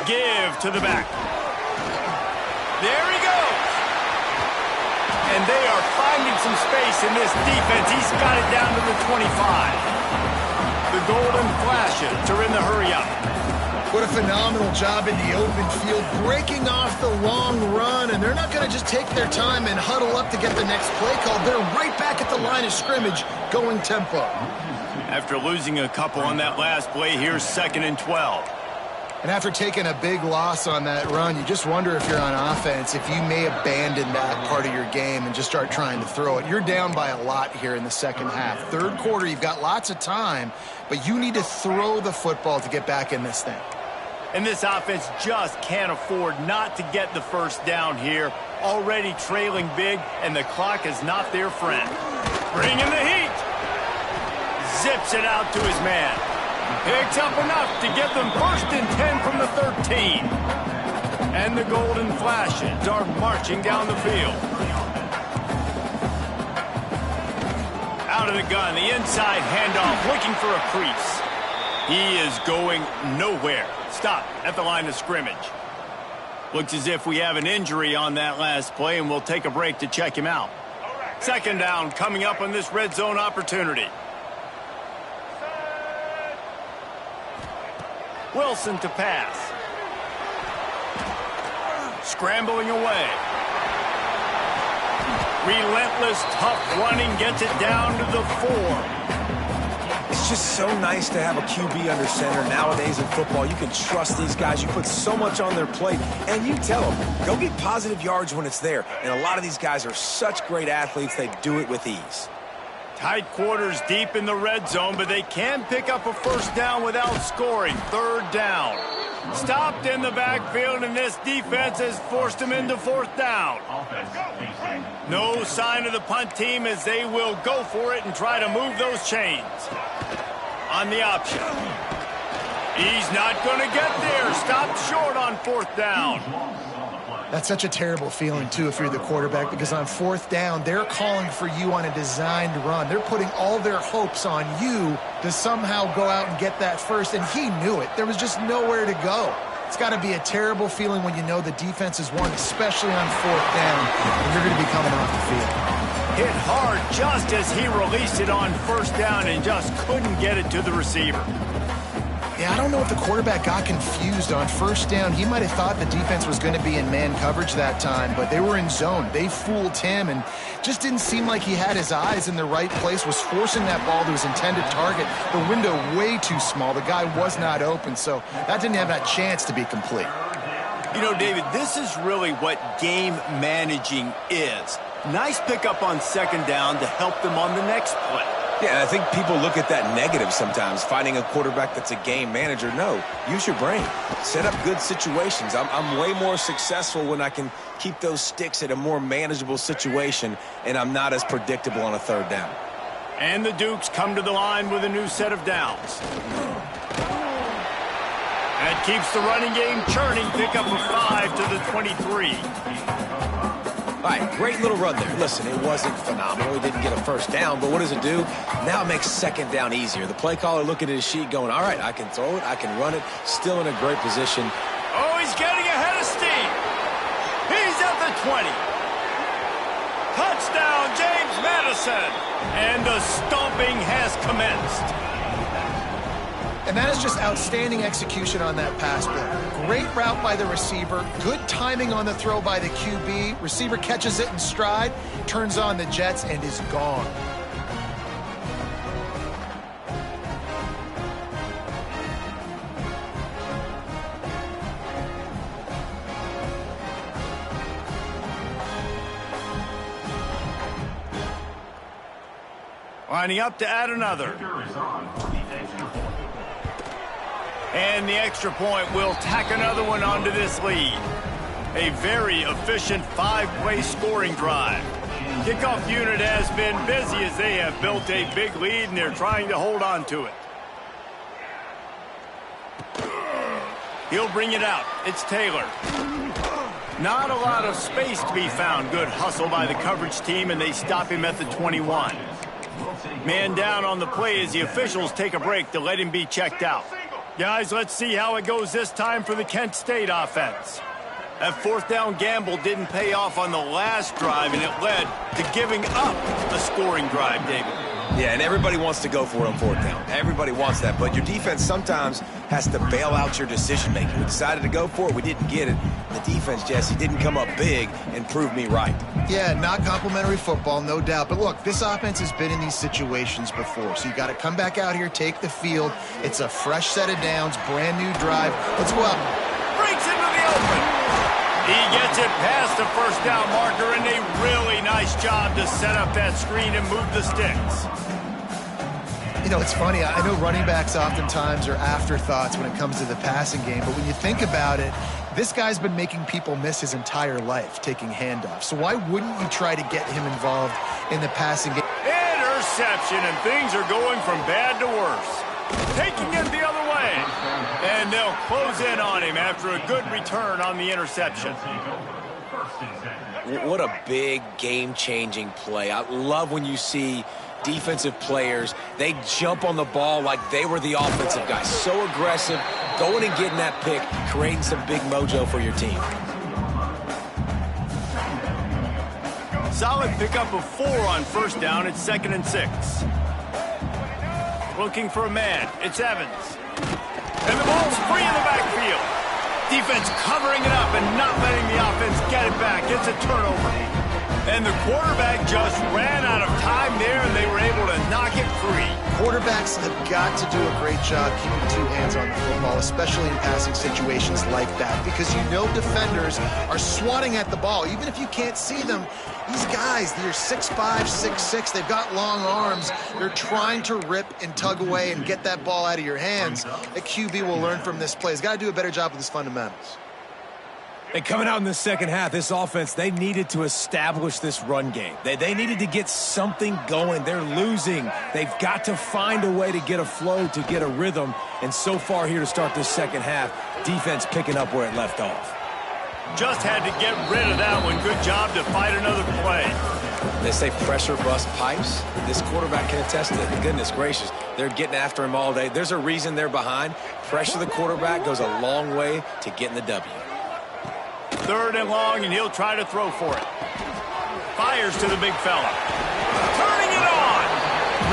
Give to the back. There he goes. And they are finding some space in this defense. He's got it down to the 25. The Golden Flashes are in the hurry-up. What a phenomenal job in the open field, breaking off the long run, and they're not going to just take their time and huddle up to get the next play call. They're right back at the line of scrimmage, going tempo. After losing a couple on that last play, here's 2nd and 12. And after taking a big loss on that run, you just wonder if you're on offense, if you may abandon that part of your game and just start trying to throw it. You're down by a lot here in the second half. Third quarter, you've got lots of time, but you need to throw the football to get back in this thing. And this offense just can't afford not to get the 1st down here. Already trailing big, and the clock is not their friend. Bringing the heat. Zips it out to his man. Picks up enough to get them 1st and 10 from the 13. And the Golden Flashes are marching down the field. Out of the gun, the inside handoff, looking for a crease. He is going nowhere. Stop at the line of scrimmage. Looks as if we have an injury on that last play, and we'll take a break to check him out. Second down coming up on this red zone opportunity. Wilson to pass. Scrambling away. Relentless, tough running gets it down to the 4. It's just so nice to have a QB under center. Nowadays in football, you can trust these guys. You put so much on their plate, and you tell them, go get positive yards when it's there. And a lot of these guys are such great athletes, they do it with ease. Tight quarters deep in the red zone, but they can pick up a first down without scoring. Third down. Stopped in the backfield, and this defense has forced him into fourth down. No sign of the punt team as they will go for it and try to move those chains. On the option. He's not going to get there. Stopped short on fourth down. That's such a terrible feeling, too, if you're the quarterback, because on fourth down, they're calling for you on a designed run. They're putting all their hopes on you to somehow go out and get that first, and he knew it. There was just nowhere to go. It's got to be a terrible feeling when you know the defense has won, especially on fourth down, and you're going to be coming off the field. Hit hard just as he released it on first down and just couldn't get it to the receiver. Yeah, I don't know if the quarterback got confused on first down. He might have thought the defense was going to be in man coverage that time, but they were in zone. They fooled him and just didn't seem like he had his eyes in the right place, was forcing that ball to his intended target. The window way too small. The guy was not open, so that didn't have that chance to be complete. You know, David, this is really what game managing is. Nice pickup on second down to help them on the next play. Yeah, and I think people look at that negative sometimes, finding a quarterback that's a game manager. No, use your brain. Set up good situations. I'm way more successful when I can keep those sticks at a more manageable situation, and I'm not as predictable on a third down. And the Dukes come to the line with a new set of downs. That keeps the running game churning. Pick up a 5 to the 23. All right, great little run there. Listen, it wasn't phenomenal. He didn't get a first down, but what does it do? Now it makes second down easier. The play caller looking at his sheet going, all right, I can throw it, I can run it, still in a great position. Oh, he's getting ahead of steam. He's at the 20. Touchdown, James Madison. And the stomping has commenced. And that is just outstanding execution on that pass play. Great route by the receiver, good timing on the throw by the QB. Receiver catches it in stride, turns on the jets, and is gone. Lining up to add another. And the extra point will tack another one onto this lead. A very efficient 5-play scoring drive. Kickoff unit has been busy as they have built a big lead and they're trying to hold on to it. He'll bring it out. It's Taylor. Not a lot of space to be found. Good hustle by the coverage team, and they stop him at the 21. Man down on the play as the officials take a break to let him be checked out. Guys, let's see how it goes this time for the Kent State offense. That fourth down gamble didn't pay off on the last drive, and it led to giving up a scoring drive, David. Yeah, and everybody wants to go for it on fourth down. Everybody wants that, but your defense sometimes has to bail out your decision-making. We decided to go for it. We didn't get it. The defense, Jesse, didn't come up big and prove me right. Yeah, not complimentary football, no doubt. But look, this offense has been in these situations before, so you got to come back out here, take the field. It's a fresh set of downs, brand new drive. Let's go out. Breaks into the open. He gets it past the first down marker, and a really nice job to set up that screen and move the sticks. You know, it's funny. I know running backs oftentimes are afterthoughts when it comes to the passing game, but when you think about it, this guy's been making people miss his entire life taking handoffs. So why wouldn't you try to get him involved in the passing game? Interception, and things are going from bad to worse. Taking it the other way. And they'll close in on him after a good return on the interception. What a big game-changing play. I love when you see defensive players, they jump on the ball like they were the offensive guy. So aggressive, going and getting that pick, creating some big mojo for your team. Solid pickup of 4 on first down. It's 2nd and 6. Looking for a man. It's Evans. And the ball's free in the backfield. Defense covering it up and not letting the offense get it back. It's a turnover. And the quarterback just ran out of time there, and they were able to knock it free. Quarterbacks have got to do a great job keeping 2 hands on the football, especially in passing situations like that, because you know defenders are swatting at the ball. Even if you can't see them, these guys, they're 6'5", 6'6", they've got long arms. They're trying to rip and tug away and get that ball out of your hands. A QB will learn from this play. He's got to do a better job with his fundamentals. And coming out in the second half, this offense, they needed to establish this run game. They needed to get something going. They're losing. They've got to find a way to get a flow, to get a rhythm. And so far here to start this second half, defense picking up where it left off. Just had to get rid of that one. Good job to fight another play. They say pressure bust pipes. This quarterback can attest to it. Goodness gracious, they're getting after him all day. There's a reason they're behind. Pressure the quarterback goes a long way to getting the W. 3rd and long, and he'll try to throw for it. Fires to the big fella. Turning it on.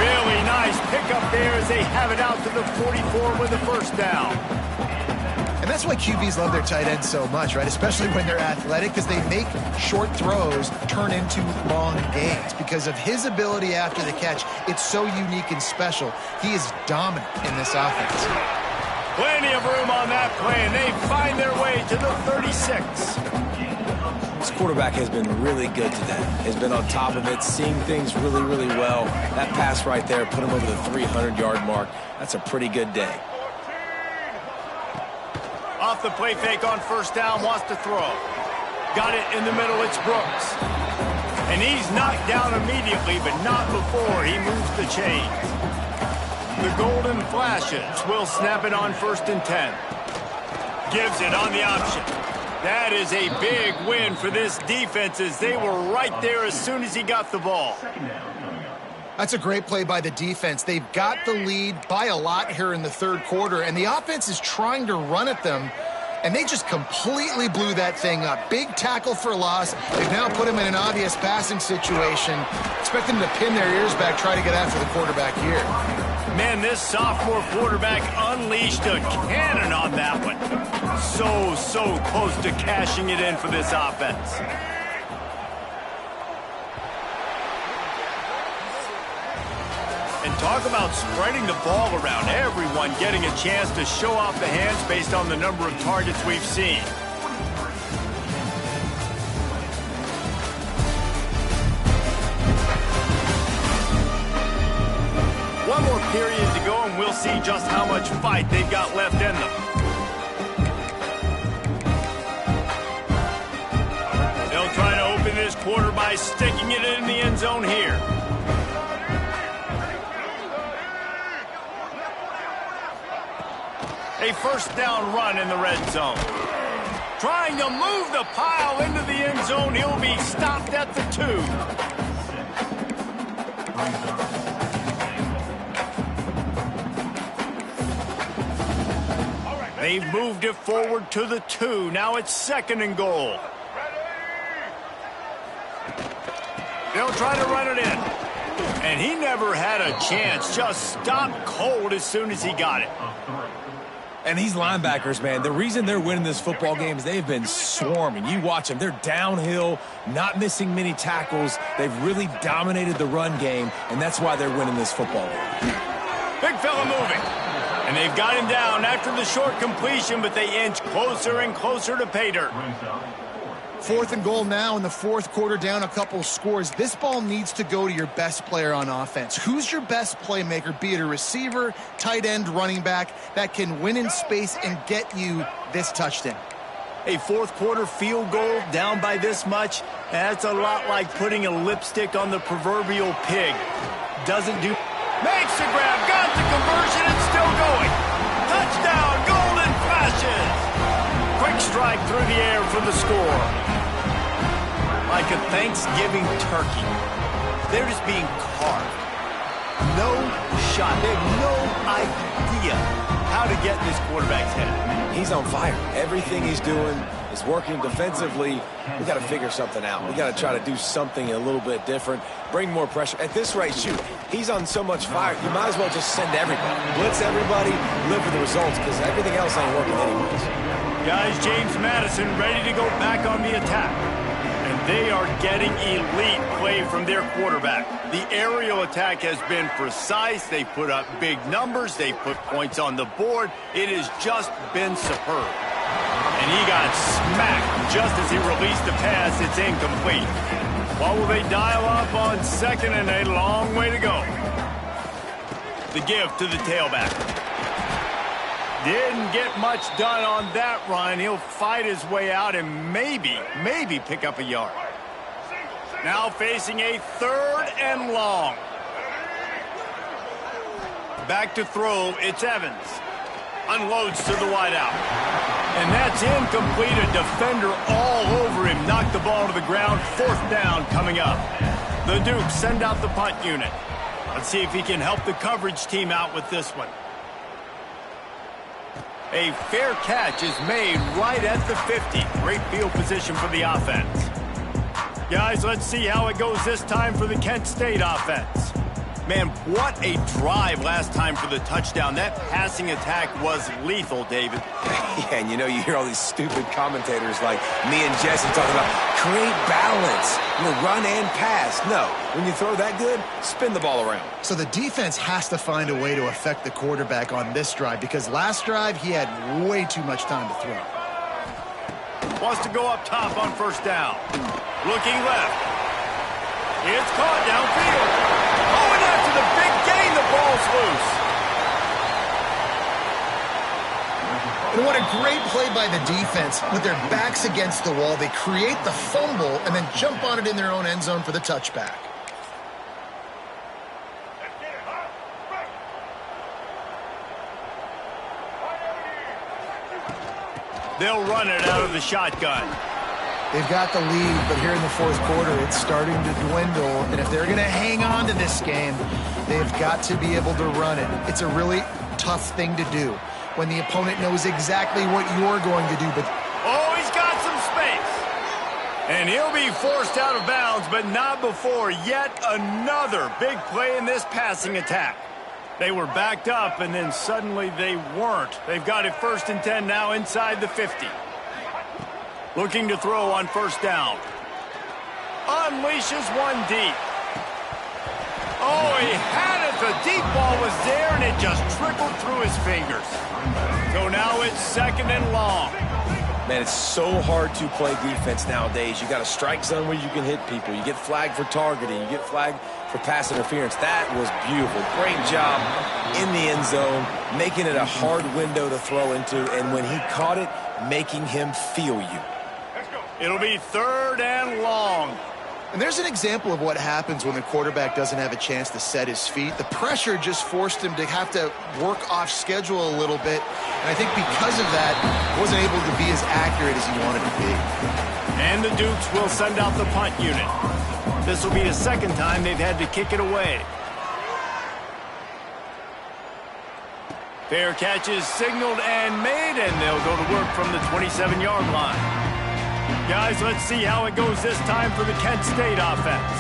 Really nice pickup there as they have it out to the 44 with the first down. And that's why QBs love their tight ends so much, right? Especially when they're athletic, because they make short throws turn into long gains. Because of his ability after the catch, it's so unique and special. He is dominant in this offense. Plenty of room on that play, and they find their way to the 36. This quarterback has been really good today. Has been on top of it, seeing things really, really well. That pass right there put him over the 300-yard mark. That's a pretty good day. Off the play fake on first down, wants to throw. Got it in the middle, it's Brooks. And he's knocked down immediately, but not before he moves the chains. The Golden Flashes will snap it on 1st and 10. Gives it on the option. That is a big win for this defense as they were right there as soon as he got the ball. That's a great play by the defense. They've got the lead by a lot here in the 3rd quarter, and the offense is trying to run at them, and they just completely blew that thing up. Big tackle for loss. They've now put him in an obvious passing situation. Expect them to pin their ears back, try to get after the quarterback here. Man, this sophomore quarterback unleashed a cannon on that one. So close to cashing it in for this offense. And talk about spreading the ball around. Everyone getting a chance to show off the hands based on the number of targets we've seen. One more period to go, and we'll see just how much fight they've got left in them. They'll try to open this quarter by sticking it in the end zone here. A first down run in the red zone. Trying to move the pile into the end zone. He'll be stopped at the 2. They've moved it forward to the 2. Now it's 2nd and goal. They'll try to run it in. And he never had a chance. Just stopped cold as soon as he got it. And these linebackers, man, the reason they're winning this football game is they've been swarming. You watch them. They're downhill, not missing many tackles. They've really dominated the run game, and that's why they're winning this football game. Big fella moving. And they've got him down after the short completion, but they inch closer and closer to pay dirt. 4th and goal now in the 4th quarter, down a couple scores. This ball needs to go to your best player on offense. Who's your best playmaker, be it a receiver, tight end, running back, that can win in space and get you this touchdown? A 4th quarter field goal down by this much, that's a lot like putting a lipstick on the proverbial pig. Doesn't do... Makes the grab, got the conversion, and still going. Touchdown, Golden Flashes. Quick strike through the air for the score. like a Thanksgiving turkey. They're just being carved. No shot. They have no idea how to get in this quarterback's head. He's on fire. Everything he's doing is working defensively. We got to figure something out. We got to try to do something a little bit different, bring more pressure. At this rate, shoot, he's on so much fire, you might as well just send everybody. Blitz everybody, live for the results, because everything else ain't working anyways. Guys, James Madison ready to go back on the attack. And they are getting elite play from their quarterback. The aerial attack has been precise. They put up big numbers. They put points on the board. It has just been superb. And he got smacked just as he released the pass. It's incomplete. What will they dial up on second and a long way to go? The give to the tailback. Didn't get much done on that run. He'll fight his way out and maybe pick up a yard. Now facing a third and long. Back to throw, it's Evans. Unloads to the wideout. And that's incomplete. A defender all over him. Knocked the ball to the ground. Fourth down coming up. The Dukes send out the punt unit. Let's see if he can help the coverage team out with this one. A fair catch is made right at the 50. Great field position for the offense. Guys, let's see how it goes this time for the Kent State offense. Man, what a drive last time for the touchdown. That passing attack was lethal, David. Yeah, and you hear all these stupid commentators like me and Jesse talking about create balance, run and pass. No, when you throw that good, spin the ball around. So the defense has to find a way to affect the quarterback on this drive, because last drive he had way too much time to throw. Wants to go up top on first down. Looking left. It's caught downfield. Oh, and after the big gain, the ball's loose. And what a great play by the defense. With their backs against the wall, they create the fumble and then jump on it in their own end zone for the touchback. They'll run it out of the shotgun. They've got the lead, but here in the fourth quarter, it's starting to dwindle. And if they're going to hang on to this game, they've got to be able to run it. It's a really tough thing to do when the opponent knows exactly what you're going to do. But oh, he's got some space. And he'll be forced out of bounds, but not before yet another big play in this passing attack. They were backed up, and then suddenly they weren't. They've got it 1st and 10 now inside the 50. Looking to throw on first down. Unleashes one deep. Oh, he had it. The deep ball was there, and it just trickled through his fingers. So now it's second and long. Man, it's so hard to play defense nowadays. You got a strike zone where you can hit people. You get flagged for targeting. You get flagged for pass interference. That was beautiful. Great job in the end zone, making it a hard window to throw into, and when he caught it, making him feel you. It'll be third and long. And there's an example of what happens when the quarterback doesn't have a chance to set his feet. The pressure just forced him to have to work off schedule a little bit. And I think because of that, wasn't able to be as accurate as he wanted to be. And the Dukes will send out the punt unit. This will be the second time they've had to kick it away. Fair catch is signaled and made, and they'll go to work from the 27-yard line. Guys, let's see how it goes this time for the Kent State offense.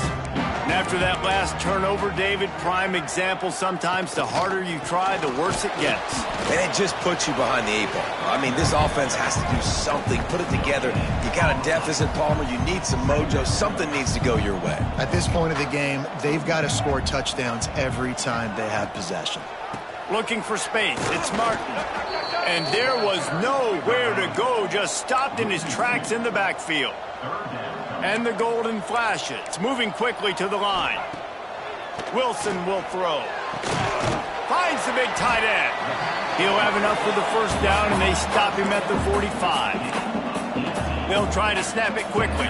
And after that last turnover, David, prime example, sometimes the harder you try, the worse it gets. And it just puts you behind the 8 ball. I mean, this offense has to do something, put it together. You got a deficit, Palmer. You need some mojo. Something needs to go your way. At this point of the game, they've got to score touchdowns every time they have possession. Looking for space. It's Martin. And there was nowhere to go. Just stopped in his tracks in the backfield. And the golden flashes. Moving quickly to the line. Wilson will throw. Finds the big tight end. He'll have enough for the first down, and they stop him at the 45. They'll try to snap it quickly.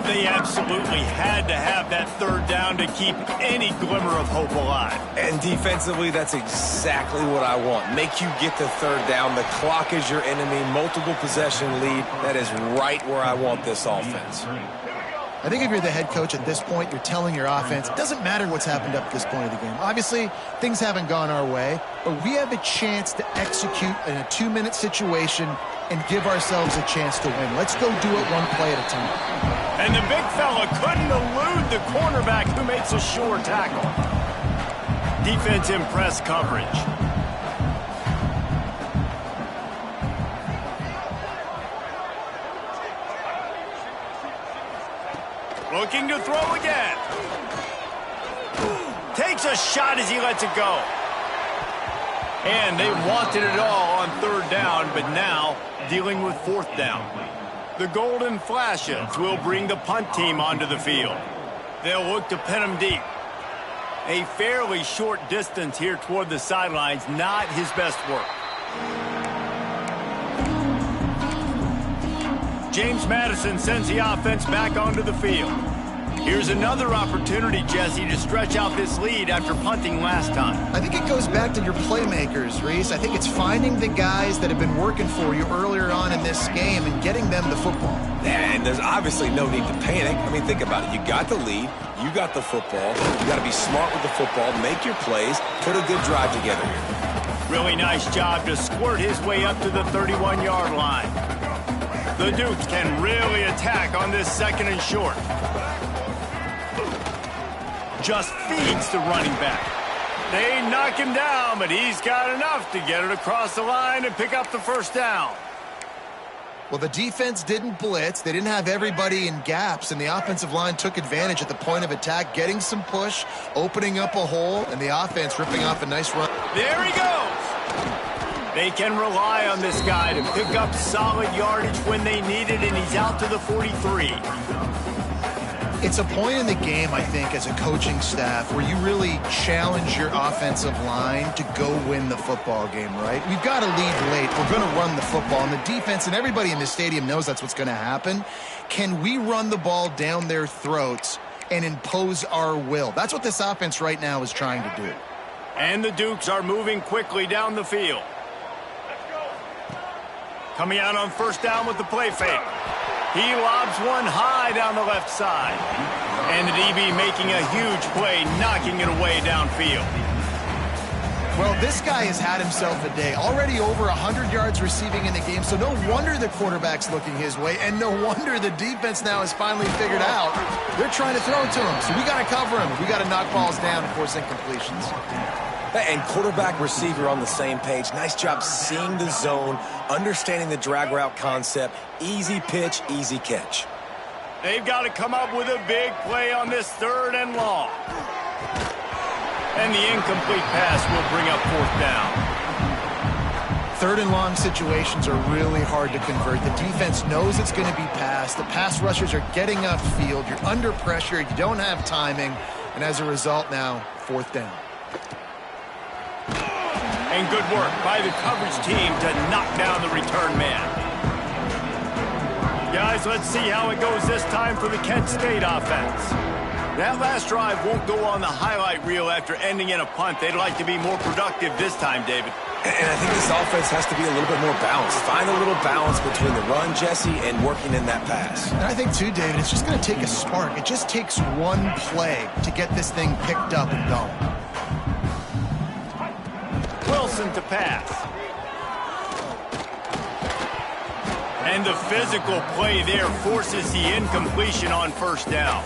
They absolutely had to have that third down to keep any glimmer of hope alive. And defensively, that's exactly what I want. Make you get the third down. The clock is your enemy. Multiple possession lead. That is right where I want this offense. I think if you're the head coach at this point, you're telling your offense, it doesn't matter what's happened up to this point of the game. Obviously, things haven't gone our way, but we have a chance to execute in a 2-minute situation and give ourselves a chance to win. Let's go do it one play at a time. And the big fella couldn't elude the cornerback who makes a sure tackle. Defense in press coverage. Looking to throw again. Takes a shot as he lets it go. And they wanted it all on 3rd down, but now dealing with 4th down. The Golden Flashes will bring the punt team onto the field. They'll look to pin him deep. A fairly short distance here toward the sidelines, not his best work. James Madison sends the offense back onto the field. Here's another opportunity, Jesse, to stretch out this lead after punting last time. I think it goes back to your playmakers, Reese. I think it's finding the guys that have been working for you earlier on in this game and getting them the football. Yeah, and there's obviously no need to panic. I mean, think about it. You got the lead. You got the football. You got to be smart with the football, make your plays, put a good drive together here. Really nice job to squirt his way up to the 31-yard line. The Dukes can really attack on this 2nd and short. Just feeds the running back. They knock him down, but he's got enough to get it across the line and pick up the 1st down. Well, the defense didn't blitz. They didn't have everybody in gaps, and the offensive line took advantage at the point of attack, getting some push, opening up a hole, and the offense ripping off a nice run. There he goes. They can rely on this guy to pick up solid yardage when they need it, and he's out to the 43. It's a point in the game, I think, as a coaching staff where you really challenge your offensive line to go win the football game, right? We've got to lead late. We're going to run the football. And the defense and everybody in the stadium knows that's what's going to happen. Can we run the ball down their throats and impose our will? That's what this offense right now is trying to do. And the Dukes are moving quickly down the field. Coming out on 1st down with the play fake. He lobs one high down the left side. And the DB making a huge play, knocking it away downfield. Well, this guy has had himself a day. Already over 100 yards receiving in the game, so no wonder the quarterback's looking his way, and no wonder the defense now has finally figured out they're trying to throw it to him. So we got to cover him. We got to knock balls down and force incompletions. And quarterback, receiver on the same page. Nice job seeing the zone, understanding the drag route concept. Easy pitch, easy catch. They've got to come up with a big play on this 3rd and long. And the incomplete pass will bring up 4th down. 3rd and long situations are really hard to convert. The defense knows it's going to be passed. The pass rushers are getting upfield. You're under pressure. You don't have timing. And as a result now, 4th down. And good work by the coverage team to knock down the return man. Guys, let's see how it goes this time for the Kent State offense. That last drive won't go on the highlight reel after ending in a punt. They'd like to be more productive this time, David. And I think this offense has to be a little bit more balanced. Find a little balance between the run, Jesse, and working in that pass. And I think, too, David, it's just going to take a spark. It just takes one play to get this thing picked up and going. Wilson to pass. And the physical play there forces the incompletion on 1st down.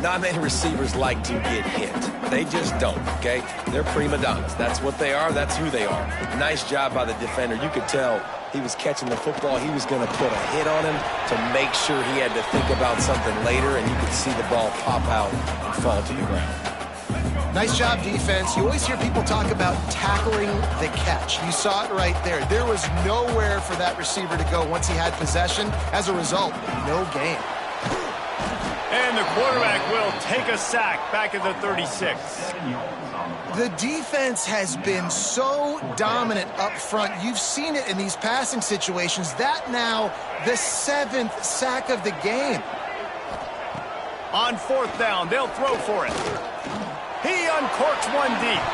Not many receivers like to get hit. They just don't, okay? They're prima donnas. That's what they are. That's who they are. Nice job by the defender. You could tell he was catching the football. He was going to put a hit on him to make sure he had to think about something later, and you could see the ball pop out and fall to the ground. Nice job, defense. You always hear people talk about tackling the catch. You saw it right there. There was nowhere for that receiver to go once he had possession. As a result, no gain. And the quarterback will take a sack back at the 36. The defense has been so dominant up front. You've seen it in these passing situations. That now the 7th sack of the game. On 4th down, they'll throw for it. He uncorks one deep.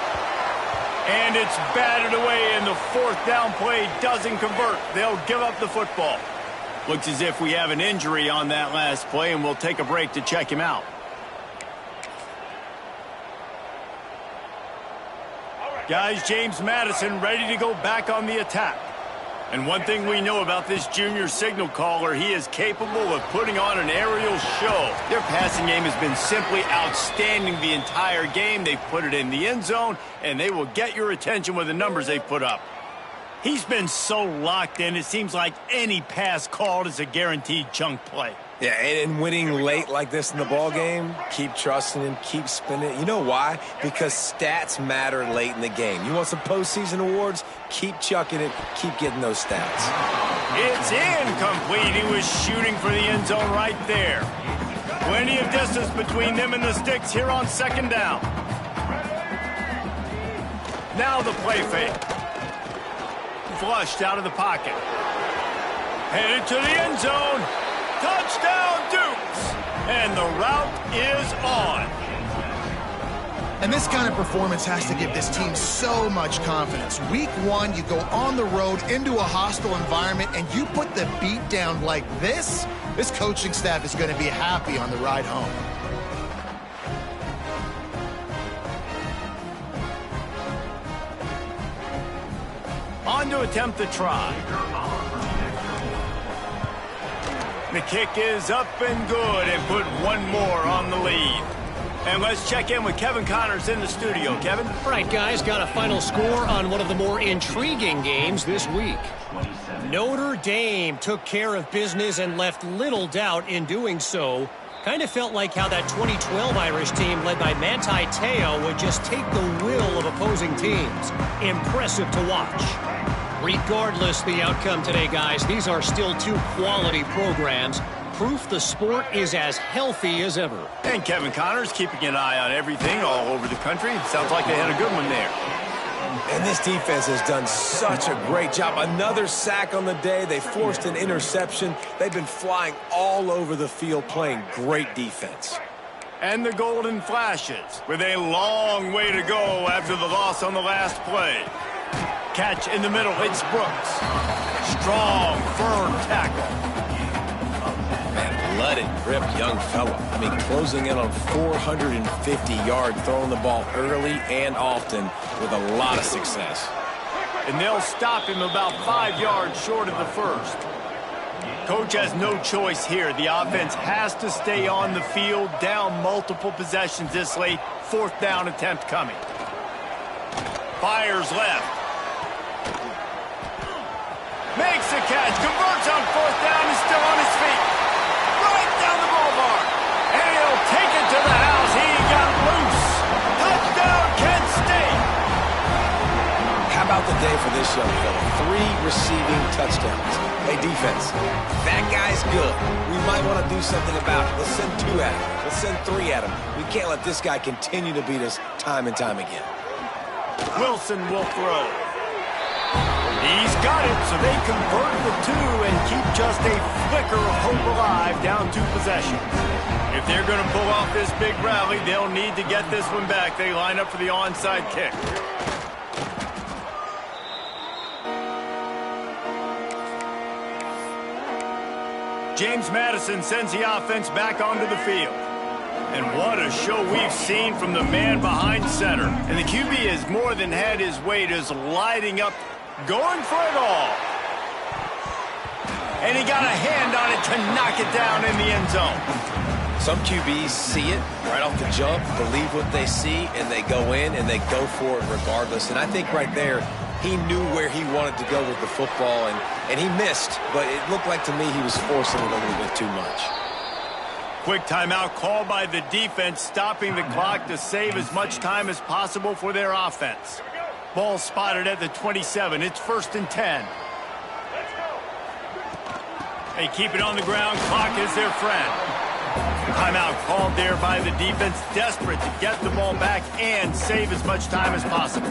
And it's batted away, and the 4th down play doesn't convert. They'll give up the football. Looks as if we have an injury on that last play, and we'll take a break to check him out. Guys, James Madison ready to go back on the attack. And one thing we know about this junior signal caller, he is capable of putting on an aerial show. Their passing game has been simply outstanding the entire game. They've put it in the end zone, and they will get your attention with the numbers they've put up. He's been so locked in, it seems like any pass called is a guaranteed chunk play. Yeah, and winning late like this in the ball game, keep trusting him, keep spinning. You know why? Because stats matter late in the game. You want some postseason awards? Keep chucking it, keep getting those stats. It's incomplete. He was shooting for the end zone right there. Plenty of distance between them and the sticks here on second down. Now the play fake. Flushed out of the pocket. Headed to the end zone. Touchdown, Dukes! And the route is on. And this kind of performance has to give this team so much confidence. Week 1, you go on the road into a hostile environment, and you put the beat down like this, this coaching staff is going to be happy on the ride home. On to attempt the try. The kick is up and good, and put one more on the lead. And let's check in with Kevin Connors in the studio. Kevin? All right, guys, got a final score on one of the more intriguing games this week. Notre Dame took care of business and left little doubt in doing so. Kind of felt like how that 2012 Irish team led by Manti Te'o would just take the will of opposing teams. Impressive to watch. Regardless the outcome today, guys, these are still two quality programs. Proof the sport is as healthy as ever. And Kevin Connors keeping an eye on everything all over the country. Sounds like they had a good one there. And this defense has done such a great job. Another sack on the day. They forced an interception. They've been flying all over the field playing great defense. And the Golden Flashes with a long way to go after the loss on the last play. Catch in the middle, it's Brooks. Strong, firm tackle. Man, blooded, young fella. I mean, closing in on 450 yards, throwing the ball early and often with a lot of success. And they'll stop him about 5 yards short of the first. Coach has no choice here. The offense has to stay on the field, down multiple possessions this late. Fourth down attempt coming. Fires left. Makes the catch, converts on fourth down, is still on his feet. Right down the boulevard. And he'll take it to the house. He got loose. Touchdown, Kent State. How about the day for this young fella? 3 receiving touchdowns. Hey, defense, that guy's good. We might want to do something about it. Let's send 2 at him. Let's send 3 at him. We can't let this guy continue to beat us time and time again. Wilson will throw. He's got it, so they convert the 2 and keep just a flicker of hope alive down 2 possessions. If they're going to pull off this big rally, they'll need to get this one back. They line up for the onside kick. James Madison sends the offense back onto the field. And what a show we've seen from the man behind center. And the QB has more than had his way, just lighting up, going for it all. And he got a hand on it to knock it down in the end zone. Some QBs see it right off the jump, believe what they see, and they go in and they go for it regardless. And I think right there, he knew where he wanted to go with the football, and he missed. But it looked like to me he was forcing it a little bit too much. Quick timeout called by the defense, stopping the clock to save as much time as possible for their offense. Ball spotted at the 27. It's 1st and 10. They keep it on the ground. Clock is their friend. Timeout called there by the defense, desperate to get the ball back and save as much time as possible.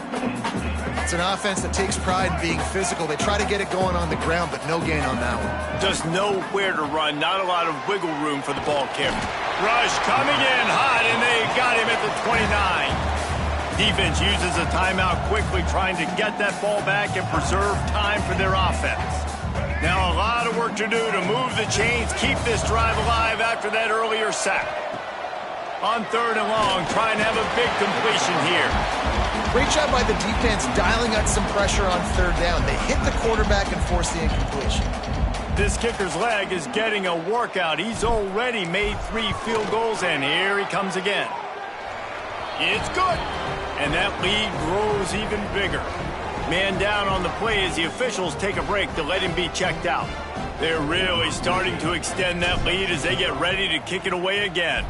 It's an offense that takes pride in being physical. They try to get it going on the ground, but no gain on that one. Just nowhere to run. Not a lot of wiggle room for the ball carrier. Rush coming in hot, and they got him at the 29. Defense uses a timeout quickly, trying to get that ball back and preserve time for their offense. Now a lot of work to do to move the chains, keep this drive alive after that earlier sack. On 3rd and long, trying to have a big completion here. Great job by the defense dialing out some pressure on 3rd down. They hit the quarterback and forced the incompletion. This kicker's leg is getting a workout. He's already made 3 field goals, and here he comes again. It's good. And that lead grows even bigger. Man down on the play as the officials take a break to let him be checked out. They're really starting to extend that lead as they get ready to kick it away again.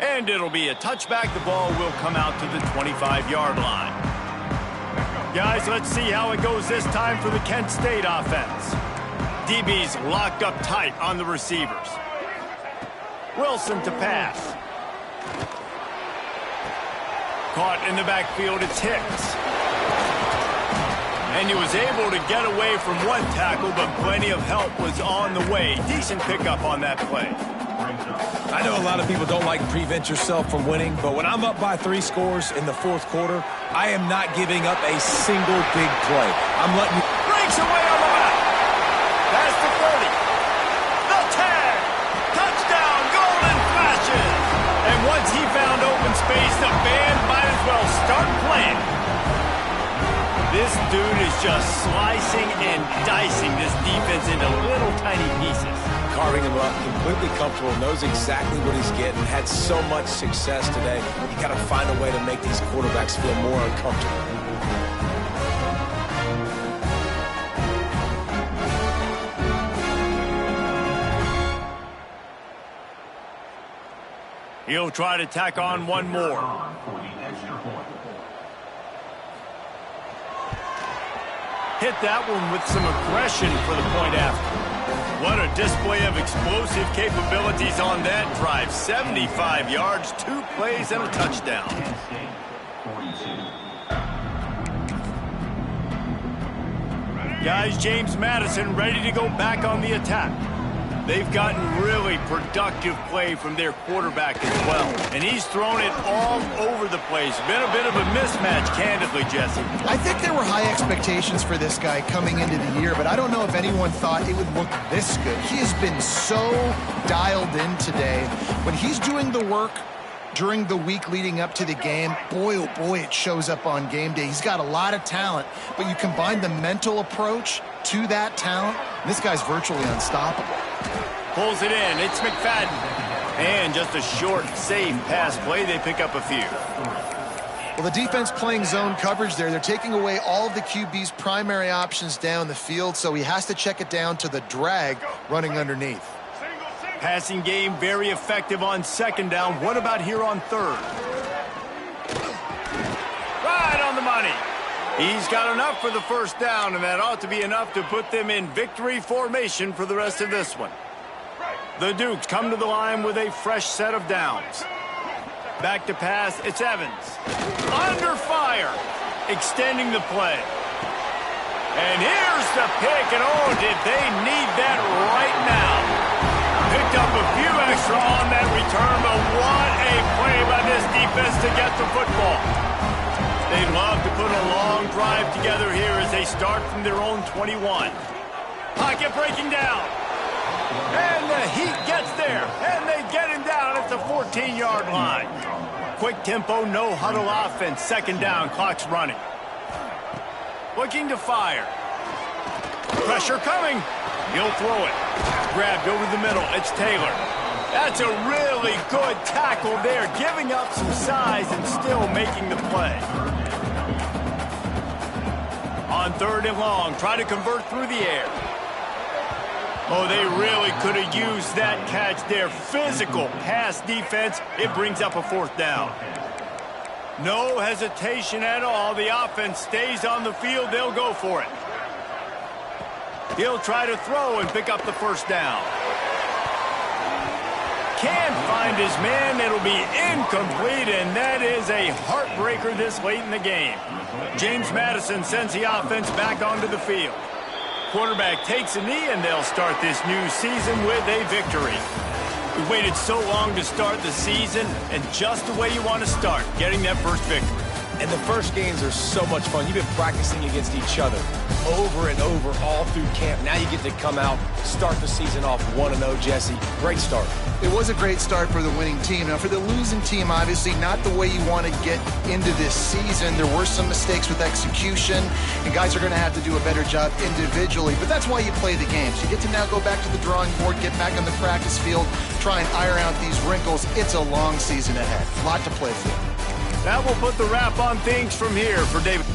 And it'll be a touchback. The ball will come out to the 25-yard line. Guys, let's see how it goes this time for the Kent State offense. DB's locked up tight on the receivers. Wilson to pass. Caught in the backfield, it's Hicks. And he was able to get away from one tackle, but plenty of help was on the way. Decent pickup on that play. I know a lot of people don't like to prevent yourself from winning, but when I'm up by 3 scores in the 4th quarter, I am not giving up a single big play. I'm letting you... Breaks away on the left. That's the 30. The tag. Touchdown, golden flashes. And once he found open space, the band might as well start playing. This dude is just slicing and dicing this defense into little tiny pieces. Carving him up, completely comfortable, knows exactly what he's getting, had so much success today. You got to find a way to make these quarterbacks feel more uncomfortable. He'll try to tack on one more. Hit that one with some aggression for the point after. What a display of explosive capabilities on that drive. 75 yards, 2 plays, and a touchdown. Guys, James Madison ready to go back on the attack. They've gotten really productive play from their quarterback as well. And he's thrown it all over the place. Been a bit of a mismatch, candidly, Jesse. I think there were high expectations for this guy coming into the year, but I don't know if anyone thought it would look this good. He has been so dialed in today. When he's doing the work during the week leading up to the game, boy, oh boy, it shows up on game day. He's got a lot of talent, but you combine the mental approach to that talent, and this guy's virtually unstoppable. Pulls it in. It's McFadden. And just a short, safe pass play. They pick up a few. Well, the defense playing zone coverage there. They're taking away all of the QB's primary options down the field, so he has to check it down to the drag running underneath. Passing game very effective on 2nd down. What about here on 3rd? Right on the money. He's got enough for the 1st down, and that ought to be enough to put them in victory formation for the rest of this one. The Dukes come to the line with a fresh set of downs. Back to pass, it's Evans. Under fire, extending the play. And here's the pick, and oh, did they need that right now. Picked up a few extra on that return, but what a play by this defense to get the football. They'd love to put a long drive together here as they start from their own 21. Pocket breaking down. And the Heat gets there, and they get him down at the 14-yard line. Quick tempo, no huddle offense. 2nd down, clock's running. Looking to fire. Pressure coming. He'll throw it. Grabbed over the middle. It's Taylor. That's a really good tackle there, giving up some size and still making the play. On 3rd and long, try to convert through the air. Oh, they really could have used that catch there. Physical pass defense. It brings up a 4th down. No hesitation at all. The offense stays on the field. They'll go for it. He'll try to throw and pick up the 1st down. Can't find his man. It'll be incomplete, and that is a heartbreaker this late in the game. James Madison sends the offense back onto the field. Quarterback takes a knee, and they'll start this new season with a victory. We waited so long to start the season, and just the way you want to start, getting that first victory. And the first games are so much fun. You've been practicing against each other over and over all through camp. Now you get to come out, start the season off 1-0, Jesse. Great start. It was a great start for the winning team. Now, for the losing team, obviously not the way you want to get into this season. There were some mistakes with execution, and guys are going to have to do a better job individually. But that's why you play the games. You get to now go back to the drawing board, get back on the practice field, try and iron out these wrinkles. It's a long season ahead. A lot to play for. That will put the wrap on things from here for David.